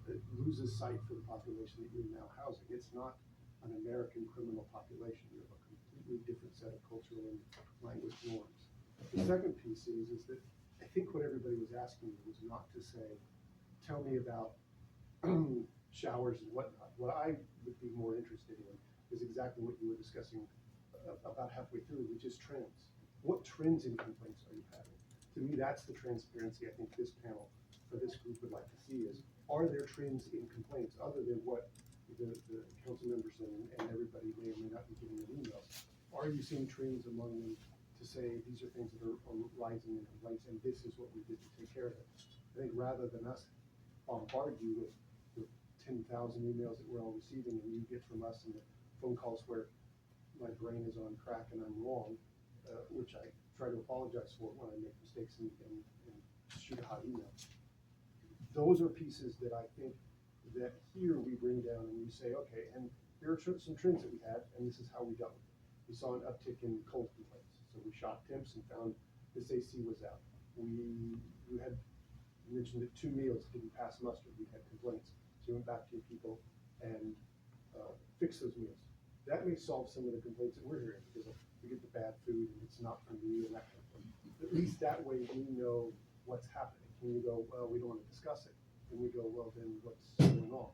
S5: it loses sight for the population that you're now housing. It's not an American criminal population. You have a completely different set of cultural and language norms. The second piece is that I think what everybody was asking me was not to say, tell me about showers and whatnot. What I would be more interested in is exactly what you were discussing about halfway through, which is trends. What trends in complaints are you having? To me, that's the transparency I think this panel or this group would like to see is, are there trends in complaints other than what the council members and everybody may or may not be getting in emails? Are you seeing trends among them to say these are things that are rising in complaints and this is what we did to take care of it? I think rather than us bombard you with 10,000 emails that we're all receiving and you get from us and the phone calls where my brain is on crack and I'm wrong, which I try to apologize for when I make mistakes and shoot a hot email. Those are pieces that I think that here we bring down and we say, okay, and there are some trends that we had and this is how we dealt with it. We saw an uptick in cold complaints. So we shot temps and found this AC was out. You had mentioned that 2 meals didn't pass muster. We had complaints. So we went back to your people and fixed those meals. That may solve some of the complaints that we're hearing because we get the bad food and it's not from you and that kind of thing. At least that way we know what's happening. When you go, well, we don't want to discuss it. And we go, well, then what's going on?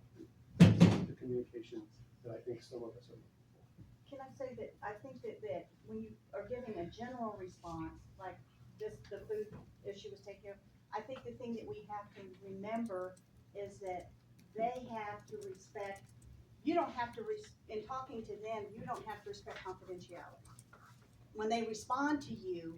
S5: The communication that I think some of us are looking for.
S3: Can I say that, I think that when you are giving a general response, like this, the food issue was taken care of, I think the thing that we have to remember is that they have to respect, you don't have to, in talking to them, you don't have to respect confidentiality. When they respond to you,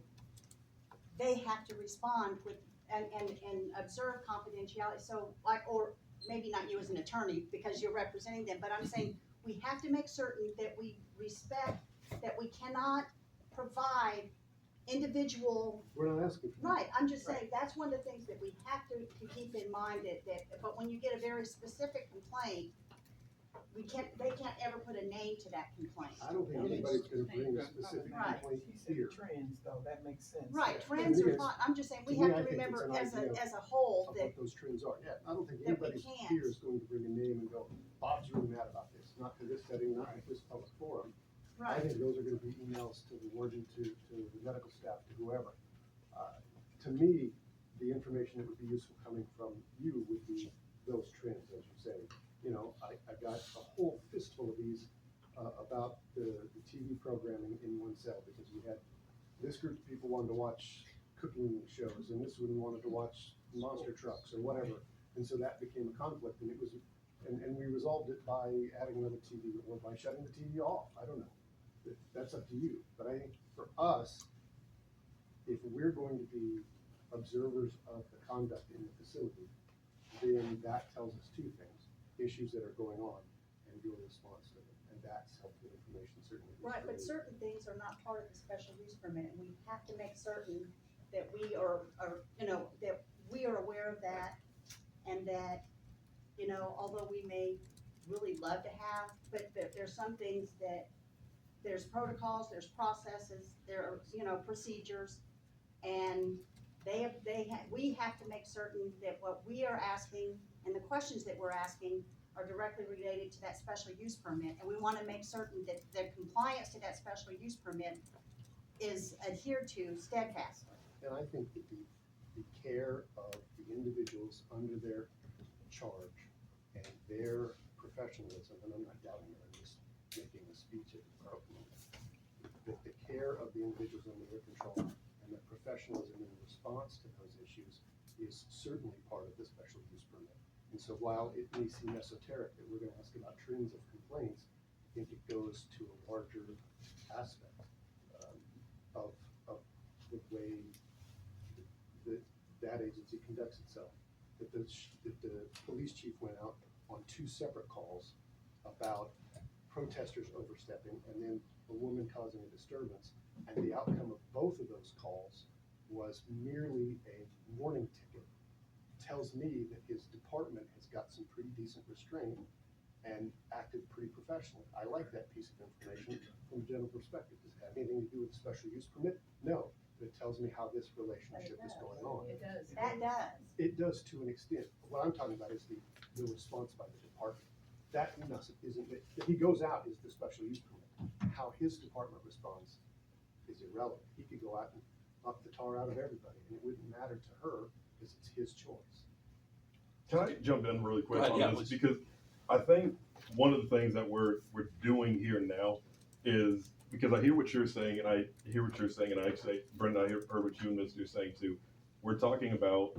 S3: they have to respond with, and observe confidentiality, so like, or maybe not you as an attorney, because you're representing them, but I'm saying, we have to make certain that we respect, that we cannot provide individual,
S5: We're not asking for that.
S3: right, I'm just saying, that's one of the things that we have to keep in mind, that, but when you get a very specific complaint, they can't ever put a name to that complaint.
S5: I don't think anybody's gonna bring a specific
S3: Right.
S5: complaint
S7: He said
S5: here.
S7: trends, though, that makes sense.
S3: Right,
S7: Yeah.
S3: trends are
S5: Because
S3: fine, I'm just saying, we
S5: to me,
S3: have
S5: I
S3: to
S5: think it's
S3: remember
S5: an
S3: as
S5: idea
S3: a whole,
S5: Of
S3: that,
S5: what those trends are, yeah, I don't think
S3: that we
S5: anybody
S3: can't.
S5: here is going to bring a name and go, Bob's really mad about this, not to this setting, not at this public forum. I
S3: right,
S5: think those are gonna be emails to the warden, to the medical staff, to whoever. To me, the information that would be useful coming from you would be those trends, as you say. You know, I got a whole fistful of these, about the TV programming in one cell, because we had, this group of people wanted to watch cooking shows, and this one wanted to watch monster trucks or whatever. And so that became a conflict, and it was, and we resolved it by adding another TV, or by shutting the TV off, I don't know. That's up to you, but I think for us, if we're going to be observers of the conduct in the facility, then that tells us two things: issues that are going on and your response to them, and that's helpful information, certainly.
S3: right, but certain things are not part of the special use permit, and we have to make certain that we are, you know, that we are aware of that, and that, you know, although we may really love to have, but there's some things that, there's protocols, there's processes, there are, you know, procedures, and we have to make certain that what we are asking and the questions that we're asking are directly related to that special use permit, and we wanna make certain that the compliance to that special use permit is adhered to steadfastly.
S5: And I think that the care of the individuals under their charge and their professionalism, and I'm not doubting it, I'm just making a speech at the moment, that the care of the individuals under their control and their professionalism in response to those issues is certainly part of the special use permit. And so while it may seem esoteric that we're gonna ask about trends of complaints, I think it goes to a larger aspect of the way that agency conducts itself. That the police chief went out on two separate calls about protesters overstepping and then a woman causing a disturbance, and the outcome of both of those calls was merely a warning ticket. Tells me that his department has got some pretty decent restraint and acted pretty professionally. I like that piece of information from a general perspective. Does it have anything to do with the special use permit? No, but it tells me how this relationship is going on.
S2: It does.
S3: That does.
S5: It does to an extent. What I'm talking about is the response by the department. That isn't, if he goes out is the special use permit. How his department responds is irrelevant. He could go out and knock the tar out of everybody, and it wouldn't matter to her because it's his choice.
S8: Can I jump in really quick
S1: Go ahead,
S8: on
S1: yeah,
S8: this?
S1: please.
S8: Because I think one of the things that we're doing here now is, because I hear what you're saying, and I hear what you're saying, and I say, Brenda, I heard what you and Mr. are saying too. We're talking about,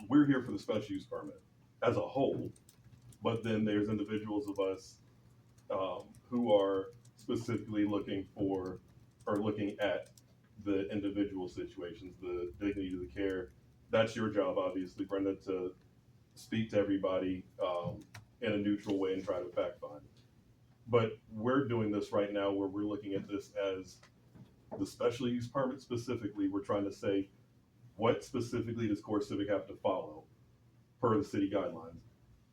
S8: we're here for the special use permit as a whole, but then there's individuals of us who are specifically looking for, or looking at the individual situations, the dignity of the care. That's your job, obviously, Brenda, to speak to everybody in a neutral way and try to fact find. But we're doing this right now where we're looking at this as the special use permit specifically. We're trying to say, what specifically does CoreCivic have to follow per the city guidelines?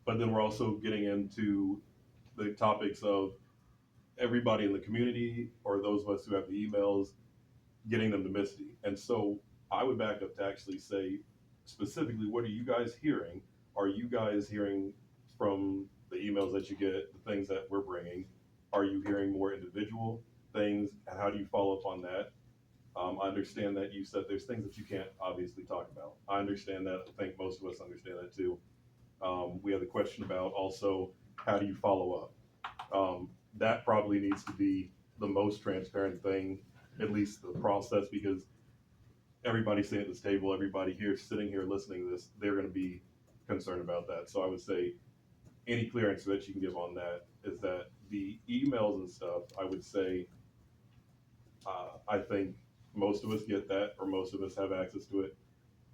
S8: But then we're also getting into the topics of everybody in the community, or those of us who have the emails, getting them to Misty. And so I would back up to actually say, specifically, what are you guys hearing? Are you guys hearing from the emails that you get, the things that we're bringing? Are you hearing more individual things? And how do you follow up on that? I understand that you said there's things that you can't obviously talk about. I understand that. I think most of us understand that too. We had the question about also, how do you follow up? That probably needs to be the most transparent thing, at least the process, because everybody sitting at this table, everybody here sitting here listening to this, they're going to be concerned about that. So I would say any clearance that you can give on that is that the emails and stuff, I would say, I think most of us get that, or most of us have access to it.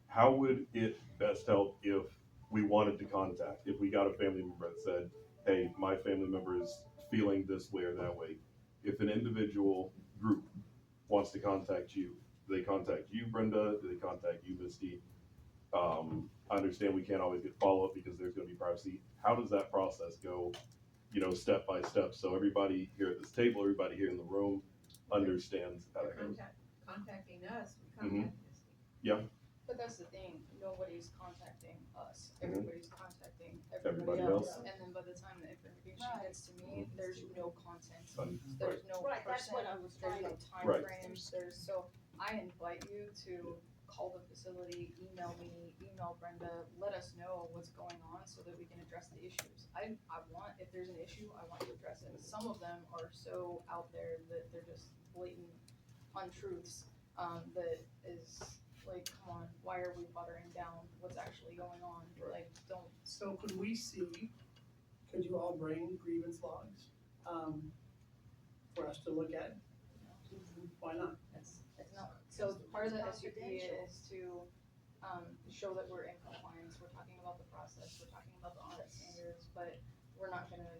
S8: How would it best help if we wanted to contact, if we got a family member that said, hey, my family member is feeling this way or that way? If an individual group wants to contact you, do they contact you, Brenda? Do they contact you, Misty? I understand we can't always get follow-up because there's going to be privacy. How does that process go, step by step? So everybody here at this table, everybody here in the room understands how that goes.
S2: Contacting us, we
S8: Mhm.
S2: contact Misty.
S6: But that's the thing, nobody's contacting us,
S8: Mhm.
S6: everybody's contacting
S8: Everybody
S6: everybody
S8: else.
S6: else. And then by the time the information
S3: Right.
S6: gets to me, there's no content,
S8: Fun.
S6: there's no
S3: Right, that's what I
S6: person,
S3: was
S6: there's
S3: trying
S6: no
S3: to.
S6: timeframes, so I invite you to call the facility, email me, email Brenda, let us know what's going on so that we can address the issues. I want, if there's an issue, I want to address it. Some of them are so out there that they're just blatant untruths, that is like, come on, why are we watering down what's actually going on? Like, don't.
S13: So could we see, could you all bring grievance logs, for us to look at? Why not?
S6: It's not, so part of the SUP
S3: Confidential.
S6: is to, show that we're in compliance, we're talking about the process, we're talking about the audit standards, but we're not gonna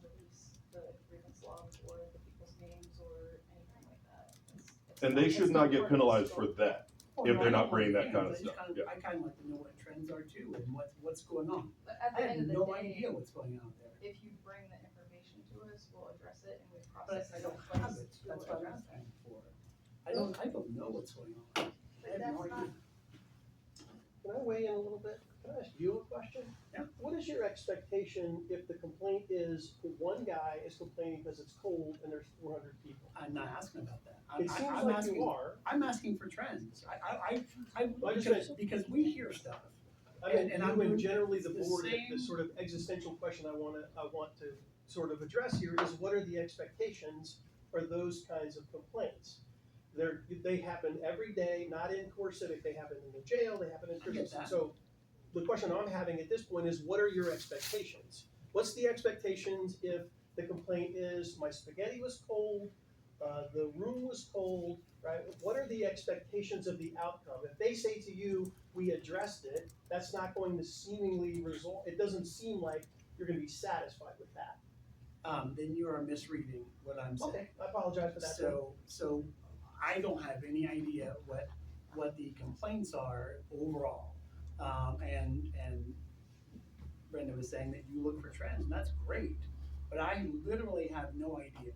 S6: release the grievance logs or the people's names or anything like that. It's
S8: And they
S6: it's
S8: should not
S6: part
S8: get
S6: of the
S8: penalized
S6: scope.
S8: for that.
S13: Well,
S8: If
S13: no,
S8: they're
S13: I
S8: not
S13: don't
S8: bringing
S13: want
S8: that kind of
S13: names,
S8: stuff,
S13: I just kinda like to know what trends are too, and what's going on.
S6: But at
S13: I
S6: the
S13: have
S6: end of the
S13: no
S6: day,
S13: idea what's going on there,
S6: if you bring the information to us, we'll address it and we
S13: but
S6: process
S13: I
S6: it in
S13: don't
S6: place
S13: have it,
S6: to
S13: that's what I'm
S6: address it.
S13: asking for. I don't know what's going on, I have no
S3: that's not-
S13: idea.
S9: Can I weigh in a little bit? Can I ask you a question?
S13: Yeah.
S9: What is your expectation if the complaint is one guy is complaining because it's cold and there's 400 people?
S13: I'm not asking about that.
S9: It seems like you are.
S13: I'm asking for trends.
S9: I just
S13: because we hear stuff.
S9: I mean,
S13: And
S9: you
S13: I'm
S9: and
S13: doing
S9: generally the
S13: the
S9: board, the
S13: same-
S9: sort of existential question I want to sort of address here is what are the expectations for those kinds of complaints? They happen every day, not in CoreCivic, they happen in the jail, they happen in
S13: I get
S9: prisons.
S13: that.
S9: So the question I'm having at this point is what are your expectations? What's the expectations if the complaint is my spaghetti was cold, the room was cold, right? What are the expectations of the outcome? If they say to you, we addressed it, that's not going to seemingly result, it doesn't seem like you're gonna be satisfied with that.
S13: Then you are misreading what I'm saying.
S9: Okay, I apologize for that. then.
S13: So I don't have any idea what the complaints are overall. And Brenda was saying that you look for trends, and that's great, but I literally have no idea.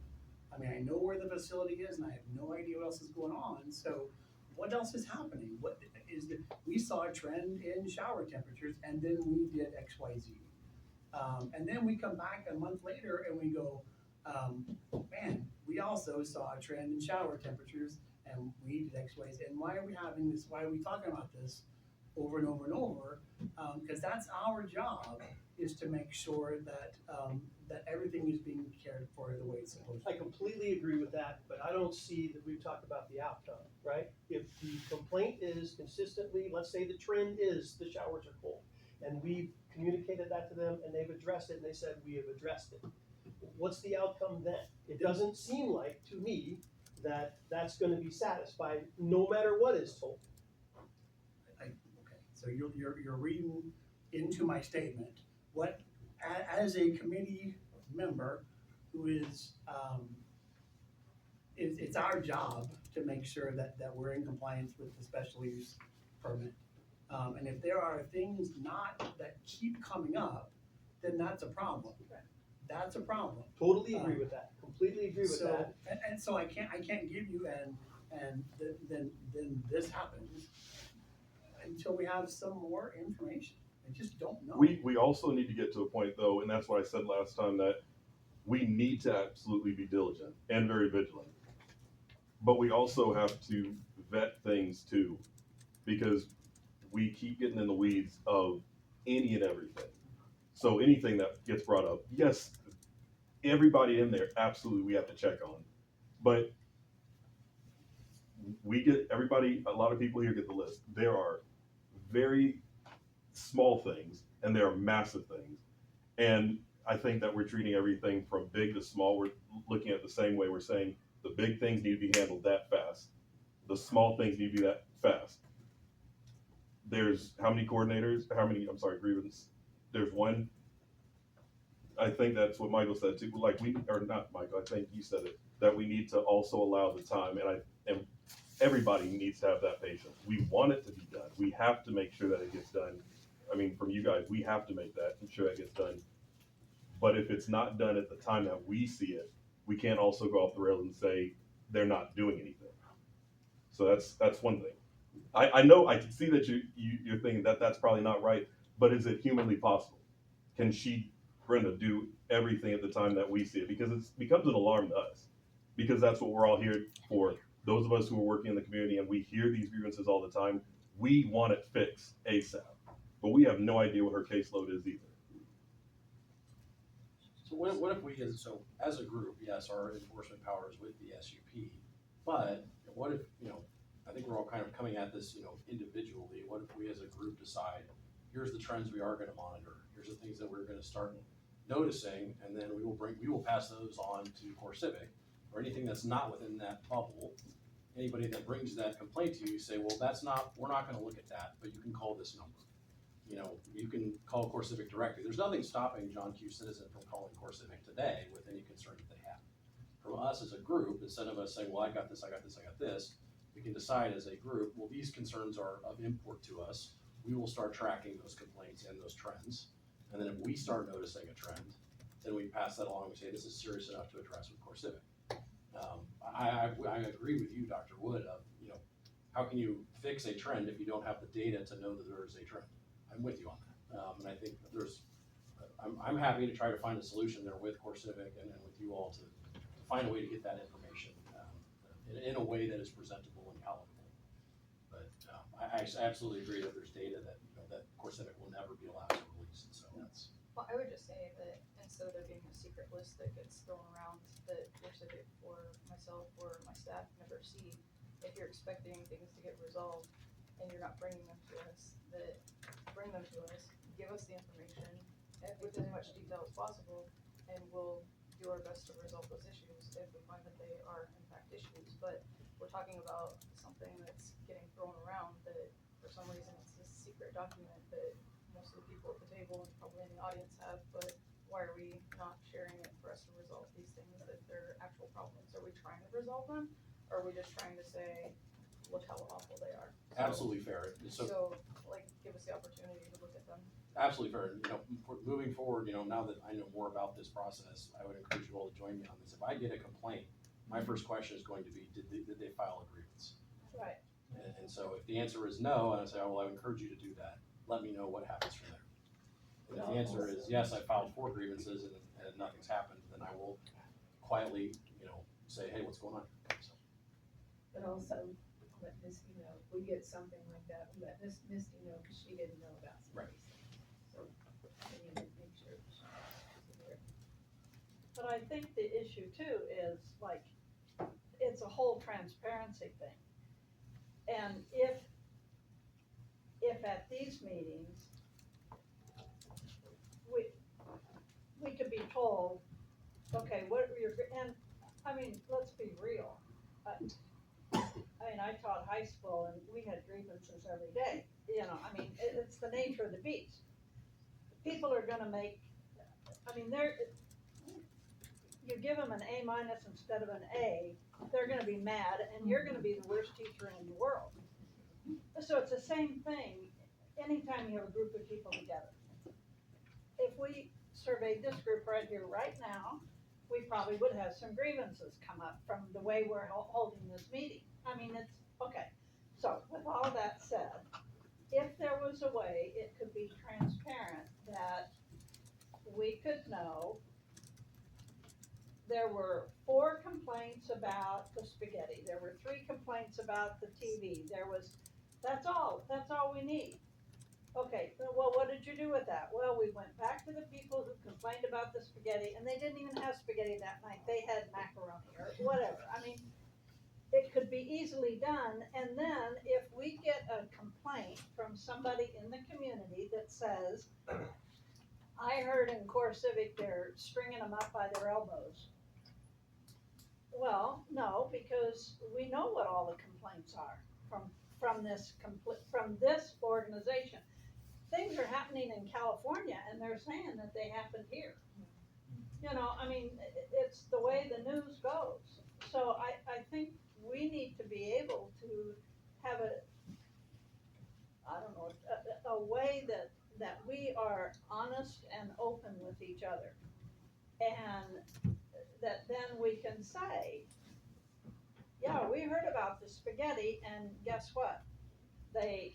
S13: I mean, I know where the facility is, and I have no idea what else is going on, so what else is happening? We saw a trend in shower temperatures, and then we did X, Y, Z. And then we come back a month later and we go, man, we also saw a trend in shower temperatures and we did X, Y, Z. And why are we having this? Why are we talking about this over and over and over? Because that's our job, is to make sure that that everything is being cared for the way it's supposed to.
S9: I completely agree with that, but I don't see that we've talked about the outcome, right? If the complaint is consistently, let's say the trend is the showers are cold, and we've communicated that to them, and they've addressed it, and they said, we have addressed it. What's the outcome then? It doesn't seem like, to me, that that's gonna be satisfied, no matter what is told.
S13: Okay, so you're reading into my statement. What, as a committee member who is, it's our job to make sure that we're in compliance with the special use permit. And if there are things that keep coming up, then that's a problem. That's a problem.
S9: Totally agree with that, completely agree with that.
S13: And so I can't give you and then this happens until we have some more information. I just don't know.
S8: We also need to get to a point though, and that's what I said last time, that we need to absolutely be diligent and very vigilant. But we also have to vet things too, because we keep getting in the weeds of any and everything. So anything that gets brought up, yes, everybody in there, absolutely, we have to check on. But we get everybody, a lot of people here get the list. There are very small things and there are massive things. And I think that we're treating everything from big to small. We're looking at the same way. We're saying the big things need to be handled that fast. The small things need to be that fast. There's how many coordinators? Grievance. There's one. I think that's what Michael said too. Like or not Michael, I think you said it, that we need to also allow the time. And everybody needs to have that patience. We want it to be done. We have to make sure that it gets done. I mean, from you guys, we have to make that sure that gets done. But if it's not done at the time that we see it, we can't also go off the rails and say they're not doing anything. So that's one thing. I know I can see that you're thinking that that's probably not right, but is it humanly possible? Can Brenda, do everything at the time that we see it? Because it becomes an alarm to us. Because that's what we're all here for. Those of us who are working in the community and we hear these grievances all the time, we want it fixed ASAP. But we have no idea what her caseload is either.
S1: So what if we, as a group, yes, our enforcement power is with the SUP, but what if, I think we're all kind of coming at this, individually. What if we as a group decide, here's the trends we are gonna monitor, here's the things that we're gonna start noticing, and then we will pass those on to CoreCivic, or anything that's not within that bubble. Anybody that brings that complaint to you, say, well, we're not gonna look at that, but you can call this number. You can call CoreCivic directly. There's nothing stopping John Q. Citizen from calling CoreCivic today with any concern that they have. From us as a group, instead of us saying, well, I got this, we can decide as a group, well, these concerns are of import to us. We will start tracking those complaints and those trends. And then if we start noticing a trend, then we pass that along and say, this is serious enough to address with CoreCivic. I agree with you, Dr. Wood, of, how can you fix a trend if you don't have the data to know that there is a trend? I'm with you on that. And I think I'm happy to try to find a solution there with CoreCivic and with you all to find a way to get that information in a way that is presentable and palatable. But I absolutely agree that there's data that that CoreCivic will never be allowed to release. And so that's.
S6: Well, I would just say that instead of there being a secret list that gets thrown around that CoreCivic or myself or my staff never see, if you're expecting things to get resolved and you're not bringing them to us, that bring them to us, give us the information with as much detail as possible, and we'll do our best to resolve those issues if we find that they are in fact issues. But we're talking about something that's getting thrown around that for some reason it's this secret document that most of the people at the table and probably in the audience have, but why are we not sharing it for us to resolve these things if they're actual problems? Are we trying to resolve them, or are we just trying to say, look how awful they are?
S1: Absolutely fair.
S6: So like, give us the opportunity to look at them.
S1: Absolutely fair. Moving forward, now that I know more about this process, I would encourage you all to join me on this. If I get a complaint, my first question is going to be, did they file a grievance?
S11: Right.
S1: And so if the answer is no, and I say, oh, well, I would encourage you to do that, let me know what happens from there. And if the answer is yes, I filed 4 grievances and nothing's happened, then I will quietly, say, hey, what's going on? So.
S2: But also let Misty know, if we get something like that, we let Misty know, because she didn't know about some of these things. So we need to make sure she's aware.
S11: But I think the issue too is like, it's a whole transparency thing. And if at these meetings, we could be told, okay, what are your, and I mean, let's be real. I taught high school and we had grievances every day. I mean, it's the nature of the beast. People are gonna make, you give them an A- instead of an A, they're gonna be mad and you're gonna be the worst teacher in the world. So it's the same thing anytime you have a group of people together. If we surveyed this group right here, right now, we probably would have some grievances come up from the way we're holding this meeting. I mean, it's, okay. So with all of that said, if there was a way it could be transparent that we could know there were 4 complaints about the spaghetti, there were 3 complaints about the TV, that's all we need. Okay, well, what did you do with that? Well, we went back to the people who complained about the spaghetti, and they didn't even have spaghetti that night, they had macaroni or whatever. I mean, it could be easily done, and then if we get a complaint from somebody in the community that says, I heard in CoreCivic they're stringing them up by their elbows. Well, no, because we know what all the complaints are from this organization. Things are happening in California and they're saying that they happened here. You know, I mean, it's the way the news goes. So I think we need to be able to have a way that we are honest and open with each other. And that then we can say, yeah, we heard about the spaghetti and guess what? I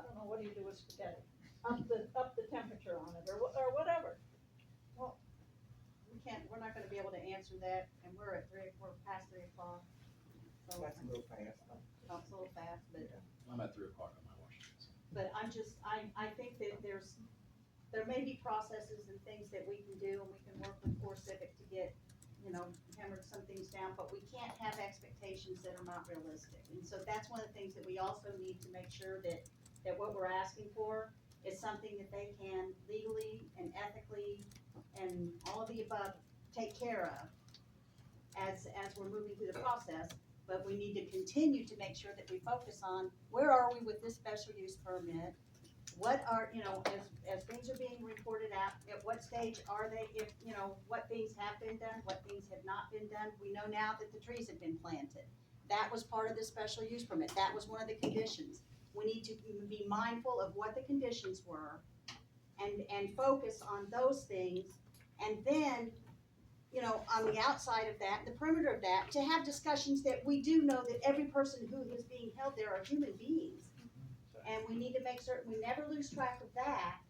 S11: don't know, what do you do with spaghetti? Up the temperature on it or whatever.
S3: We're not gonna be able to answer that, and we're past 3:00. So
S7: That's a little fast.
S3: it's a little fast, but.
S1: I'm at 3 o'clock on my Washington.
S3: But I think that there may be processes and things that we can do, and we can work with CoreCivic to get, hammer some things down, but we can't have expectations that are not realistic. And so that's one of the things that we also need to make sure that what we're asking for is something that they can legally and ethically and all of the above take care of as we're moving through the process. But we need to continue to make sure that we focus on where are we with this special use permit? What are, as things are being reported out, at what stage are they, if, what things have been done, what things have not been done. We know now that the trees have been planted. That was part of the special use permit. That was one of the conditions. We need to be mindful of what the conditions were and focus on those things. And then, on the outside of that, the perimeter of that, to have discussions that we do know that every person who is being held there are human beings. And we need to make certain we never lose track of that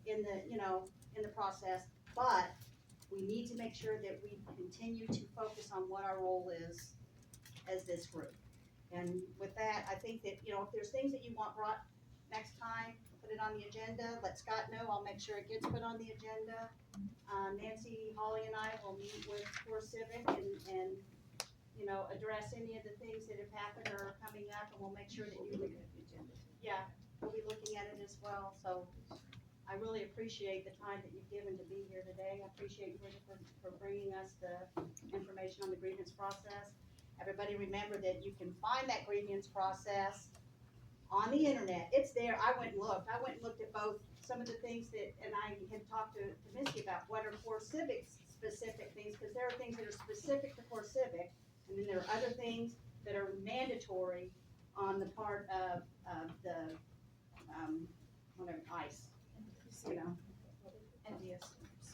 S3: in the process, but we need to make sure that we continue to focus on what our role is as this group. And with that, I think that, if there's things that you want brought next time, put it on the agenda, let Scott know, I'll make sure it gets put on the agenda. Nancy, Holly, and I will meet with CoreCivic and address any of the things that have happened or are coming up, and we'll make sure that you look at the agenda. Yeah, we'll be looking at it as well, so I really appreciate the time that you've given to be here today. I appreciate you for bringing us the information on the grievance process. Everybody remember that you can find that grievance process on the internet. It's there. I went and looked at both some of the things that, and I had talked to Missy about what are CoreCivic specific things, because there are things that are specific to CoreCivic, and then there are other things that are mandatory on the part of the ICE,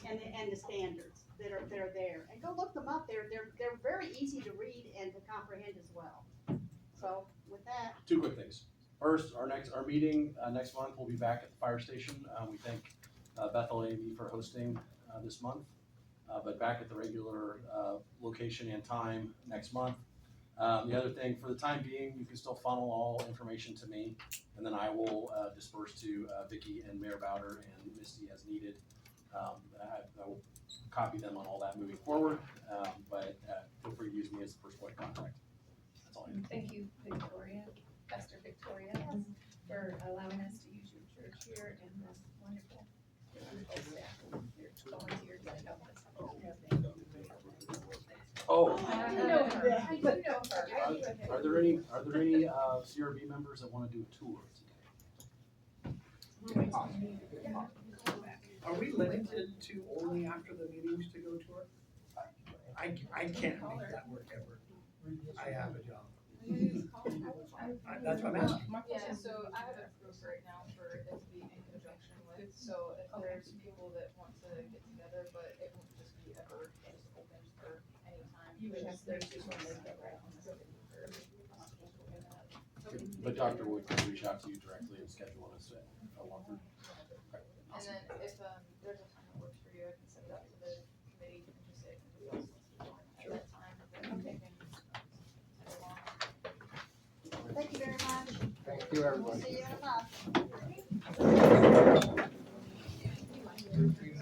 S3: and the standards that are there. And go look them up. They're very easy to read and to comprehend as well. So with that,
S1: 2 quick things. First, our meeting next month, we'll be back at the fire station. We thank Bethel AV for hosting this month, but back at the regular location and time next month. The other thing, for the time being, you can still funnel all information to me, and then I will disperse to Vicki and Mayor Bowder and Misty as needed. I will copy them on all that moving forward, but feel free to use me as the first point of contact. That's all I have.
S2: Thank you, Victoria, Pastor Victoria, for allowing us to use your church here and this wonderful staff, your volunteers that help us.
S1: Oh,
S2: I know her. I do know her.
S1: are there any CRB members that want to do a tour today?
S13: Are we limited to only after the meetings to go tour? I can't make that work ever. I have a job. That's what I'm asking.
S6: Yeah, so I have a group right now for it to be in conjunction with, so if there's people that want to get together, but it won't just be ever just open for any time. There's just one that
S1: But Dr. Wood can reach out to you directly and schedule a walkthrough.
S6: And then if there's a time that works for you, I can send it out to the committee and just say, at that time, then they can send it along.
S3: thank you very much.
S14: Thank you, everybody.
S3: We'll see you in a month.
S14: 2 or 3